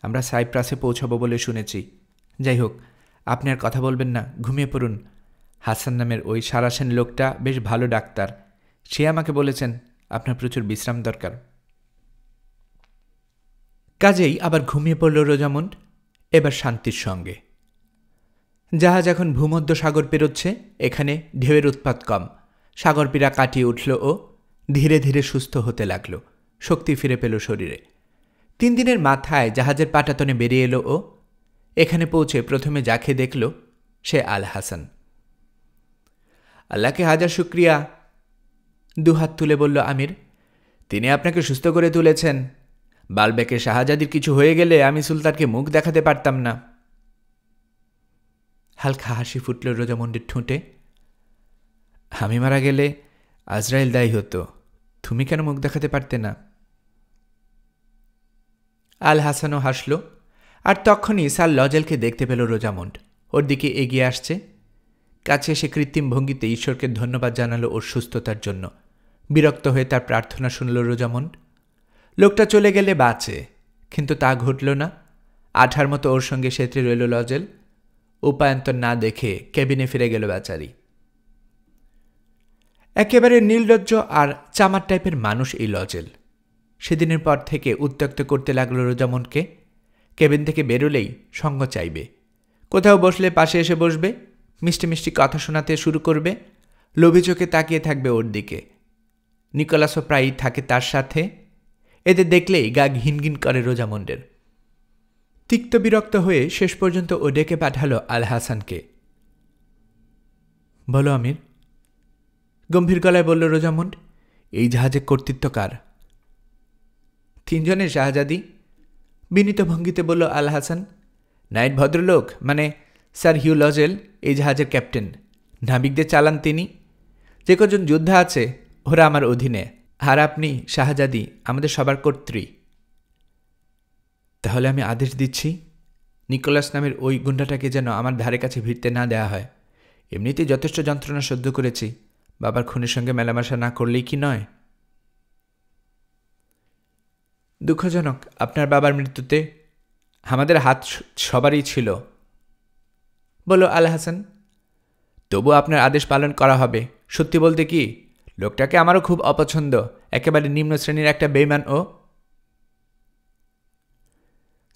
আমরা সাইপ্রাসে পৌঁছাবো বলে শুনেছি। যাই হোক, আপনি আর কথা বলবেন না, ঘুমিয়ে পড়ুন। হাসান নামের ওই সারাসেন লোকটা বেশ ভালো ডাক্তার, সে আমাকে বলেছেন আপনার প্রচুর বিশ্রাম দরকার। কাজেই আবার ঘুমিয়ে পড়ল রোজামন্ড, এবার শান্তির সঙ্গে। জাহাজ এখন ভূমধ্য সাগর পেরোচ্ছে, এখানে ঢেউয়ের উৎপাত কম। সাগরপীড়া কাটিয়ে উঠল ও ধীরে ধীরে সুস্থ হতে লাগল, শক্তি ফিরে পেল শরীরে। 3 দিনের মাথায় জাহাজের পাটাতনে বেরিয়ে এলো ও। এখানে পৌঁছে প্রথমে যাকে দেখল সে আল হাসান। আল্লাহকে হাজার শুক্রিয়া, দুহাত তুলে বলল আমির। তিনি আপনাকে সুস্থ করে তুলেছেন। বালবেকের শাহজাদির কিছু হয়ে গেলে আমি সুলতানকে মুখ দেখাতে পারতাম না। হালকা হাসি ফুটল রোজামন্ডের ঠোঁটে। আমি মারা গেলে আজরাইল দায়ী হতো, তুমি কেন মুখ দেখাতে পারতে না? আল হাসানও হাসল। আর তখনই স্যার লজেলকে দেখতে পেল রোজামন্ড, ওর দিকে এগিয়ে আসছে। কাছে এসে কৃত্রিম ভঙ্গিতে ঈশ্বরকে ধন্যবাদ জানালো ওর সুস্থতার জন্য। বিরক্ত হয়ে তার প্রার্থনা শুনল রোজামন্ড। লোকটা চলে গেলে বাঁচে, কিন্তু তা ঘটল না। আঠার মতো ওর সঙ্গে সেত্রে রইল লজেল। উপায়ন্তর না দেখে কেবিনে ফিরে গেল বেচারি। একেবারে নির্লজ্জ আর চামার টাইপের মানুষ এই লজেল। সেদিনের পর থেকে উত্ত্যক্ত করতে লাগলো রোজামন্ডকে। কেবিন থেকে বেরোলেই সঙ্গ চাইবে, কোথাও বসলে পাশে এসে বসবে, মিষ্টি মিষ্টি কথা শোনাতে শুরু করবে, লোভী চোখে তাকিয়ে থাকবে ওর দিকে। নিকোলাসও প্রায়ই থাকে তার সাথে। এদের দেখলেই গা ঘিনঘিন করে রোজামন্ডের। তিক্ত বিরক্ত হয়ে শেষ পর্যন্ত ও ডেকে পাঠালো আল হাসানকে। বলো আমির, গম্ভীর গলায় বলল রোজামন্ড। এই জাহাজে কর্তৃত্ব কার? 3 জনের শাহজাদি, বিনীত ভঙ্গিতে বলল আল হাসান। নাইট ভদ্রলোক, মানে স্যার হিউ লজেল এই জাহাজের ক্যাপ্টেন। নাবিকদের চালান তিনি। যে কজন যোদ্ধা আছে ওরা আমার অধীনে, আর আপনি শাহজাদি আমাদের সবার কর্ত্রী। তাহলে আমি আদেশ দিচ্ছি, নিকোলাস নামের ওই গুন্ডাটাকে যেন আমার ধারে কাছে ভিড়তে না দেয়া হয়। এমনিতেই যথেষ্ট যন্ত্রণা সহ্য করেছি, বাবার খুনের সঙ্গে মেলামেশা না করলেই কি নয়? দুঃখজনক, আপনার বাবার মৃত্যুতে আমাদের হাত সবারই ছিল, বলল আল হাসান। তবু আপনার আদেশ পালন করা হবে। সত্যি বলতে কি, লোকটাকে আমারও খুব অপছন্দ, একেবারে নিম্ন শ্রেণীর একটা বেইমান ও।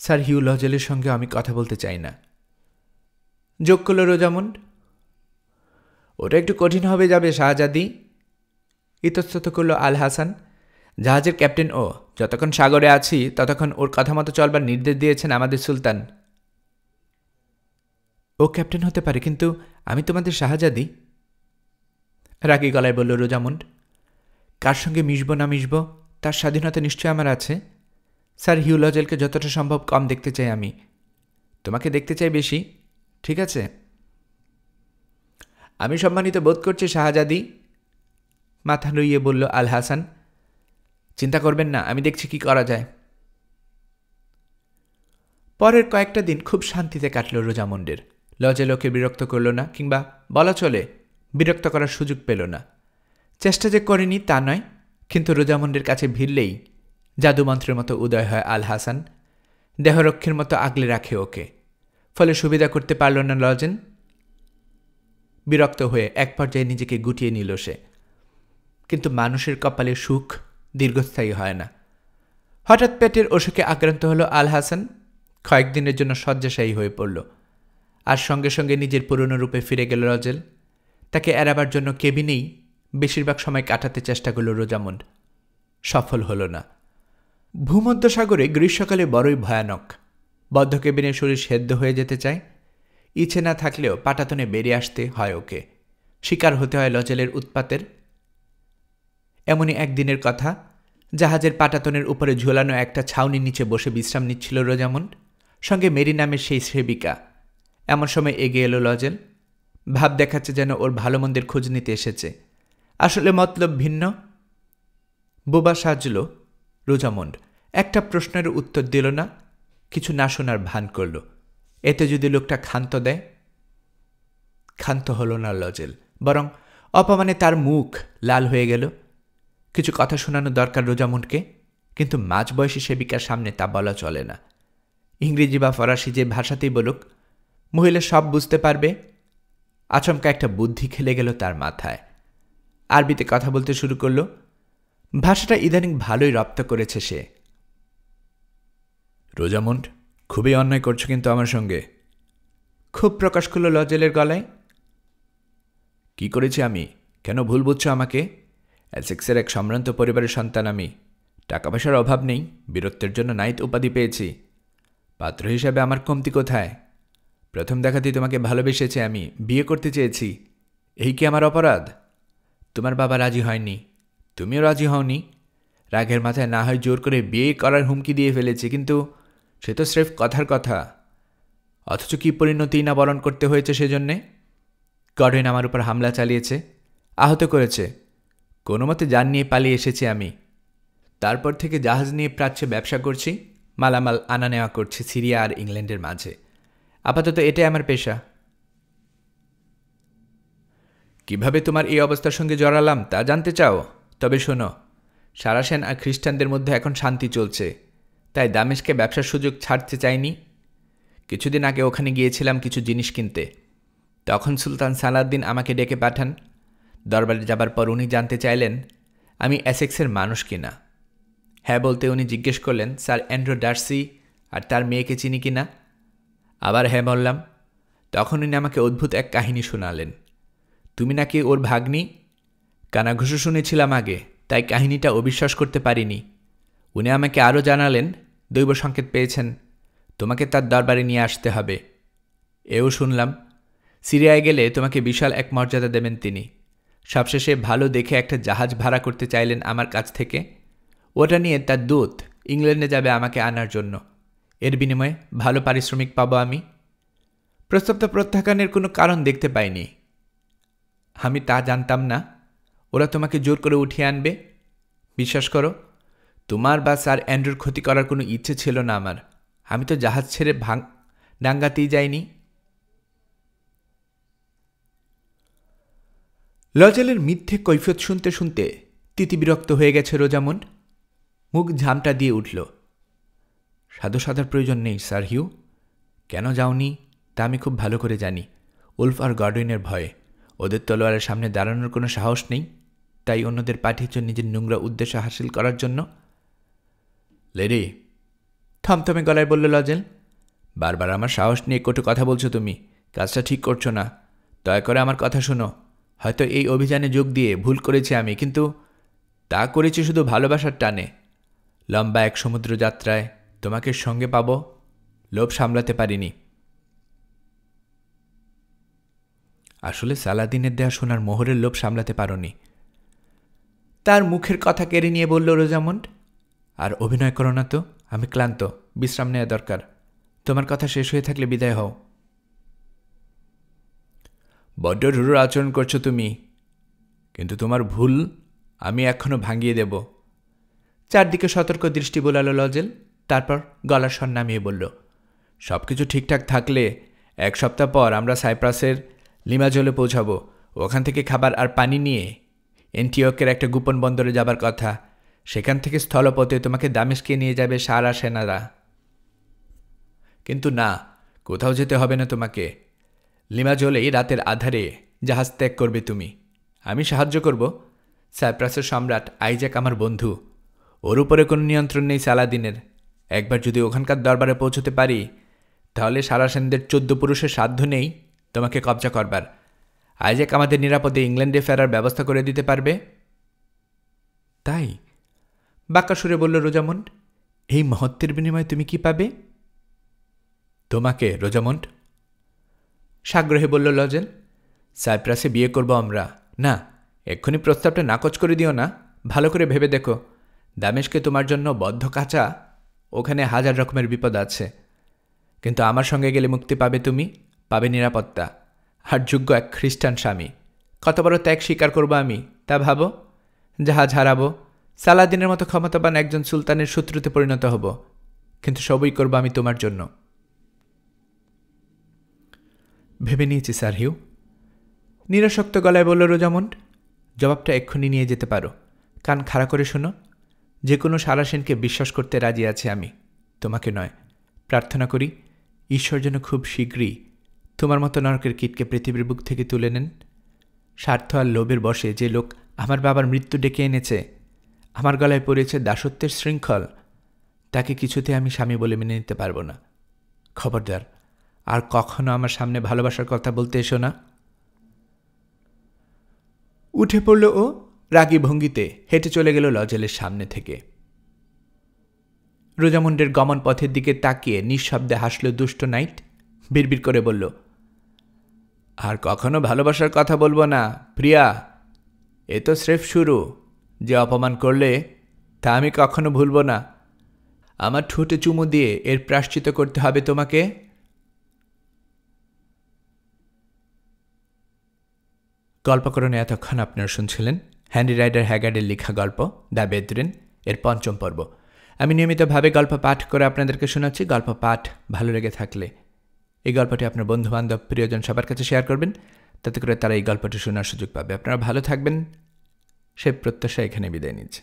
স্যার হিউ লজেলের সঙ্গে আমি কথা বলতে চাই না, যোগ করল রোজামন্ড। ওটা একটু কঠিন হবে যাবে শাহজাদি, ইতস্তত করল আল হাসান। জাহাজের ক্যাপ্টেন ও, যতক্ষণ সাগরে আছি ততক্ষণ ওর কথা মতো চলবার নির্দেশ দিয়েছেন আমাদের সুলতান। ও ক্যাপ্টেন হতে পারে, কিন্তু আমি তোমাদের শাহজাদি, রাগী গলায় বলল রোজামন্ড। কার সঙ্গে মিশব না মিশব তার স্বাধীনতা নিশ্চয় আমার আছে। স্যার হিউ লজেলকে যতটা সম্ভব কম দেখতে চাই আমি, তোমাকে দেখতে চাই বেশি, ঠিক আছে? আমি সম্মানিত বোধ করছি শাহজাদি, মাথা লইয়ে বলল আল হাসান। চিন্তা করবেন না, আমি দেখছি কি করা যায়। পরের কয়েকটা দিন খুব শান্তিতে কাটল রোজামন্ডের। লজেল ওকে বিরক্ত করল না, কিংবা বলা চলে বিরক্ত করার সুযোগ পেল না। চেষ্টা যে করেনি তা নয়, কিন্তু রোজামন্ডের কাছে ভিড়লেই জাদুমন্ত্রের মতো উদয় হয় আল হাসান। দেহরক্ষীর মতো আগলে রাখে ওকে, ফলে সুবিধা করতে পারল না লজেন। বিরক্ত হয়ে এক পর্যায়ে নিজেকে গুটিয়ে নিল সে। কিন্তু মানুষের কপালে সুখ দীর্ঘস্থায়ী হয় না। হঠাৎ পেটের অসুখে আক্রান্ত হলো আল হাসান। কয়েকদিনের জন্য শয্যাশায়ী হয়ে পড়ল। আর সঙ্গে সঙ্গে নিজের পুরনো রূপে ফিরে গেল লজেল। তাকে এড়াবার জন্য কেবিনেই বেশিরভাগ সময় কাটাতে চেষ্টা করল রোজামন্ড, সফল হল না। ভূমধ্যসাগরে গ্রীষ্মকালে বড়ই ভয়ানক। বদ্ধ কেবিনে শরীর সেদ্ধ হয়ে যেতে চায়। ইচ্ছে না থাকলেও পাটাতনে বেরিয়ে আসতে হয় ওকে, শিকার হতে হয় লজেলের উৎপাতের। এমনই একদিনের কথা, জাহাজের পাটাতনের উপরে ঝোলানো একটা ছাউনির নিচে বসে বিশ্রাম নিচ্ছিল রোজামন্ড, সঙ্গে মেরি নামের সেই সেবিকা। এমন সময় এগিয়ে এলো লজেল। ভাব দেখাচ্ছে যেন ওর ভালো মন্দের খোঁজ নিতে এসেছে, আসলে মতলব ভিন্ন। বোবা সাজল রোজামন্ড, একটা প্রশ্নের উত্তর দিল না, কিছু না শোনার ভান করল। এতে যদি লোকটা ক্ষান্ত দেয়। ক্ষান্ত হল না লজেল, বরং অপমানে তার মুখ লাল হয়ে গেল। কিছু কথা শোনানো দরকার রোজামুন্ডকে, কিন্তু মাঝবয়সী সেবিকার সামনে তা বলা চলে না। ইংরেজি বা ফরাসি যে ভাষাতেই বলুক, মহিলা সব বুঝতে পারবে। আচমকা একটা বুদ্ধি খেলে গেল তার মাথায়। আরবিতে কথা বলতে শুরু করল। ভাষাটা ইদানিং ভালোই রপ্ত করেছে সে। রোজামুন্ড, খুবই অন্যায় করছো কিন্তু আমার সঙ্গে। খুব প্রকাশ করল লজেলের গলায়। কি করেছি আমি? কেন ভুল বুঝছো আমাকে? এসেক্সের এক সম্ভ্রান্ত পরিবারের সন্তান আমি। টাকা পয়সার অভাব নেই, বীরত্বের জন্য নাইট উপাধি পেয়েছি। পাত্র হিসাবে আমার কমতি কোথায়? প্রথম দেখাতেই তোমাকে ভালোবেসেছি আমি, বিয়ে করতে চেয়েছি। এই কি আমার অপরাধ? তোমার বাবা রাজি হয়নি, তুমিও রাজি হওনি। রাগের মাথায় না হয় জোর করে বিয়ে করার হুমকি দিয়ে ফেলেছি, কিন্তু সে তো স্রেফ কথার কথা। অথচ কি পরিণতি না বরণ করতে হয়েছে সেজন্যে। গডউইন আমার উপর হামলা চালিয়েছে, আহত করেছে। কোনো মতে যান নিয়ে পালিয়ে এসেছি আমি। তারপর থেকে জাহাজ নিয়ে প্রাচ্যে ব্যবসা করছি, মালামাল আনা নেওয়া করছি সিরিয়া আর ইংল্যান্ডের মাঝে। আপাতত এটাই আমার পেশা। কিভাবে তোমার এই অবস্থার সঙ্গে জড়ালাম তা জানতে চাও? তবে শোনো, সারাসেন আর খ্রিস্টানদের মধ্যে এখন শান্তি চলছে, তাই দামেস্কে ব্যবসার সুযোগ ছাড়তে চাইনি। কিছুদিন আগে ওখানে গিয়েছিলাম কিছু জিনিস কিনতে। তখন সুলতান সালাদ্দিন আমাকে ডেকে পাঠান। দরবারে যাবার পর উনি জানতে চাইলেন আমি এসেক্সের মানুষ কিনা। হ্যাঁ বলতে উনি জিজ্ঞেস করলেন স্যার অ্যান্ড্রু ডার্সি আর তার মেয়েকে চিনি কিনা। আবার হ্যাঁ বললাম। তখন উনি আমাকে অদ্ভুত এক কাহিনী শোনালেন। তুমি নাকি ওর ভাগ্নি? কানাঘুষো শুনেছিলাম আগে, তাই কাহিনীটা অবিশ্বাস করতে পারিনি। উনি আমাকে আরও জানালেন দৈব সংকেত পেয়েছেন, তোমাকে তার দরবারে নিয়ে আসতে হবে। এও শুনলাম সিরিয়ায় গেলে তোমাকে বিশাল এক মর্যাদা দেবেন তিনি। সবশেষে ভালো দেখে একটা জাহাজ ভাড়া করতে চাইলেন আমার কাছ থেকে। ওটা নিয়ে তার দূত ইংল্যান্ডে যাবে আমাকে আনার জন্য। এর বিনিময়ে ভালো পারিশ্রমিক পাবো আমি। প্রস্তাবটা প্রত্যাখ্যানের কোনো কারণ দেখতে পাইনি। আমি তা জানতাম না ওরা তোমাকে জোর করে উঠিয়ে আনবে। বিশ্বাস করো, তোমার বা স্যার অ্যান্ড্রুর ক্ষতি করার কোনো ইচ্ছে ছিল না আমার। আমি তো জাহাজ ছেড়ে ডাঙ্গাতেই যাইনি। লজেলের মিথ্যে কৈফিয়ত শুনতে শুনতে তিতিবিরক্ত হয়ে গেছে রোজামুন্ড। মুখ ঝামটা দিয়ে উঠল। সাধু সাধার প্রয়োজন নেই স্যার হিউ। কেন যাওনি তা আমি খুব ভালো করে জানি। উলফ আর গডউইনের ভয়ে ওদের তলোয়ারের সামনে দাঁড়ানোর কোনো সাহস নেই, তাই অন্যদের পাঠিয়েছ নিজের নোংরা উদ্দেশ্য হাসিল করার জন্য। লেডি, থমথমে গলায় বলল লজেল, বারবার আমার সাহস নিয়ে কটু কথা বলছো তুমি। কাজটা ঠিক করছো না। দয়া করে আমার কথা শোনো। হয়তো এই অভিযানে যোগ দিয়ে ভুল করেছি আমি, কিন্তু তা করেছি শুধু ভালোবাসার টানে। লম্বা এক সমুদ্র যাত্রায় তোমাকে সঙ্গে পাব, লোভ সামলাতে পারিনি। আসলে সালাদিনের দেয়া সোনার মোহরের লোভ সামলাতে পারোনি। তার মুখের কথা কেড়ে নিয়ে বলল রোজামুন্ড, আর অভিনয় করো না তো। আমি ক্লান্ত, বিশ্রাম নেওয়া দরকার। তোমার কথা শেষ হয়ে থাকলে বিদায় হও। বড্ড রূঢ় আচরণ করছো তুমি, কিন্তু তোমার ভুল আমি এখনো ভাঙিয়ে দেব। চারদিকে সতর্ক দৃষ্টি বোলালো লজেল, তারপর গলার স্বর নামিয়ে বলল, সব কিছু ঠিকঠাক থাকলে 1 সপ্তাহ পর আমরা সাইপ্রাসের লিমাজলে পৌঁছাবো। ওখান থেকে খাবার আর পানি নিয়ে এন্টিওকের একটা গোপন বন্দরে যাবার কথা। সেখান থেকে স্থলপথে তোমাকে দামেস্কে নিয়ে যাবে সারা সেনারা। কিন্তু না, কোথাও যেতে হবে না তোমাকে। লিমাজলেই রাতের আধারে জাহাজ ত্যাগ করবে তুমি। আমি সাহায্য করব। সাইপ্রাসের সম্রাট আইজ্যাক আমার বন্ধু। ওর উপরে কোনো নিয়ন্ত্রণ নেই সালাদিনের। একবার যদি ওখানকার দরবারে পৌঁছতে পারি, তাহলে সারাসেনদের 14 পুরুষের সাধ্য নেই তোমাকে কবজা করবার। আইজ্যাক আমাদের নিরাপদে ইংল্যান্ডে ফেরার ব্যবস্থা করে দিতে পারবে। তাই? বাঁকা সুরে বলল রোজামুন্ড, এই মহত্বের বিনিময়ে তুমি কি পাবে? তোমাকে রোজামুন্ড, সাগ্রহে বলল লজেল। সাইপ্রাসে বিয়ে করব আমরা। না, এক্ষুনি প্রস্তাবটা নাকচ করে দিও না। ভালো করে ভেবে দেখো। দামেশকে তোমার জন্য বদ্ধ কাঁচা। ওখানে হাজার রকমের বিপদ আছে, কিন্তু আমার সঙ্গে গেলে মুক্তি পাবে তুমি, পাবে নিরাপত্তা, আর যোগ্য এক খ্রিস্টান স্বামী। কত বড় ত্যাগ স্বীকার করবো আমি তা ভাবো। জাহাজ হারাবো, সালাদিনের মতো ক্ষমতাবান একজন সুলতানের শত্রুতে পরিণত হব, কিন্তু সবই করবো আমি তোমার জন্য। ভেবে নিয়েছি স্যার হিউ, নিরাসক্ত গলায় বলল রোজামন্ড। জবাবটা এক্ষুনি নিয়ে যেতে পারো। কান খাড়া করে শোনো, যে কোনো সারাসেনকে বিশ্বাস করতে রাজি আছি আমি, তোমাকে নয়। প্রার্থনা করি ঈশ্বর যেন খুব শীঘ্রই তোমার মতো নরকের কীটকে পৃথিবীর বুক থেকে তুলে নেন। স্বার্থ আর লোভের বশে যে লোক আমার বাবার মৃত্যু ডেকে এনেছে, আমার গলায় পড়েছে দাসত্বের শৃঙ্খল, তাকে কিছুতে আমি স্বামী বলে মেনে নিতে পারবো না। খবরদার, আর কখনো আমার সামনে ভালোবাসার কথা বলতে এসো না। উঠে পড়ল ও, রাগী ভঙ্গিতে হেঁটে চলে গেল লজেলের সামনে থেকে। রোজামুন্ডের গমন পথের দিকে তাকিয়ে নিঃশব্দে হাসল দুষ্ট নাইট। বিড়বিড় করে বলল, আর কখনো ভালোবাসার কথা বলবো না প্রিয়া। এ তো স্রেফ শুরু। যে অপমান করলে তা আমি কখনো ভুলব না। আমার ঠোঁটে চুমু দিয়ে এর প্রায়শ্চিত্ত করতে হবে তোমাকে। গল্পকরণে এতক্ষণ আপনারা শুনছিলেন হ্যান্ডি রাইডার হ্যাগার্ডের লেখা গল্প দ্য বেদরেন এর ৫ম পর্ব। আমি নিয়মিতভাবে গল্প পাঠ করে আপনাদেরকে শোনাচ্ছি। গল্প পাঠ ভালো লেগে থাকলে এই গল্পটি আপনার বন্ধুবান্ধব প্রিয়জন সবার কাছে শেয়ার করবেন, তাতে করে তারা এই গল্পটি শোনার সুযোগ পাবে। আপনারা ভালো থাকবেন, সে প্রত্যাশা এখানে বিদায় নিচ্ছে।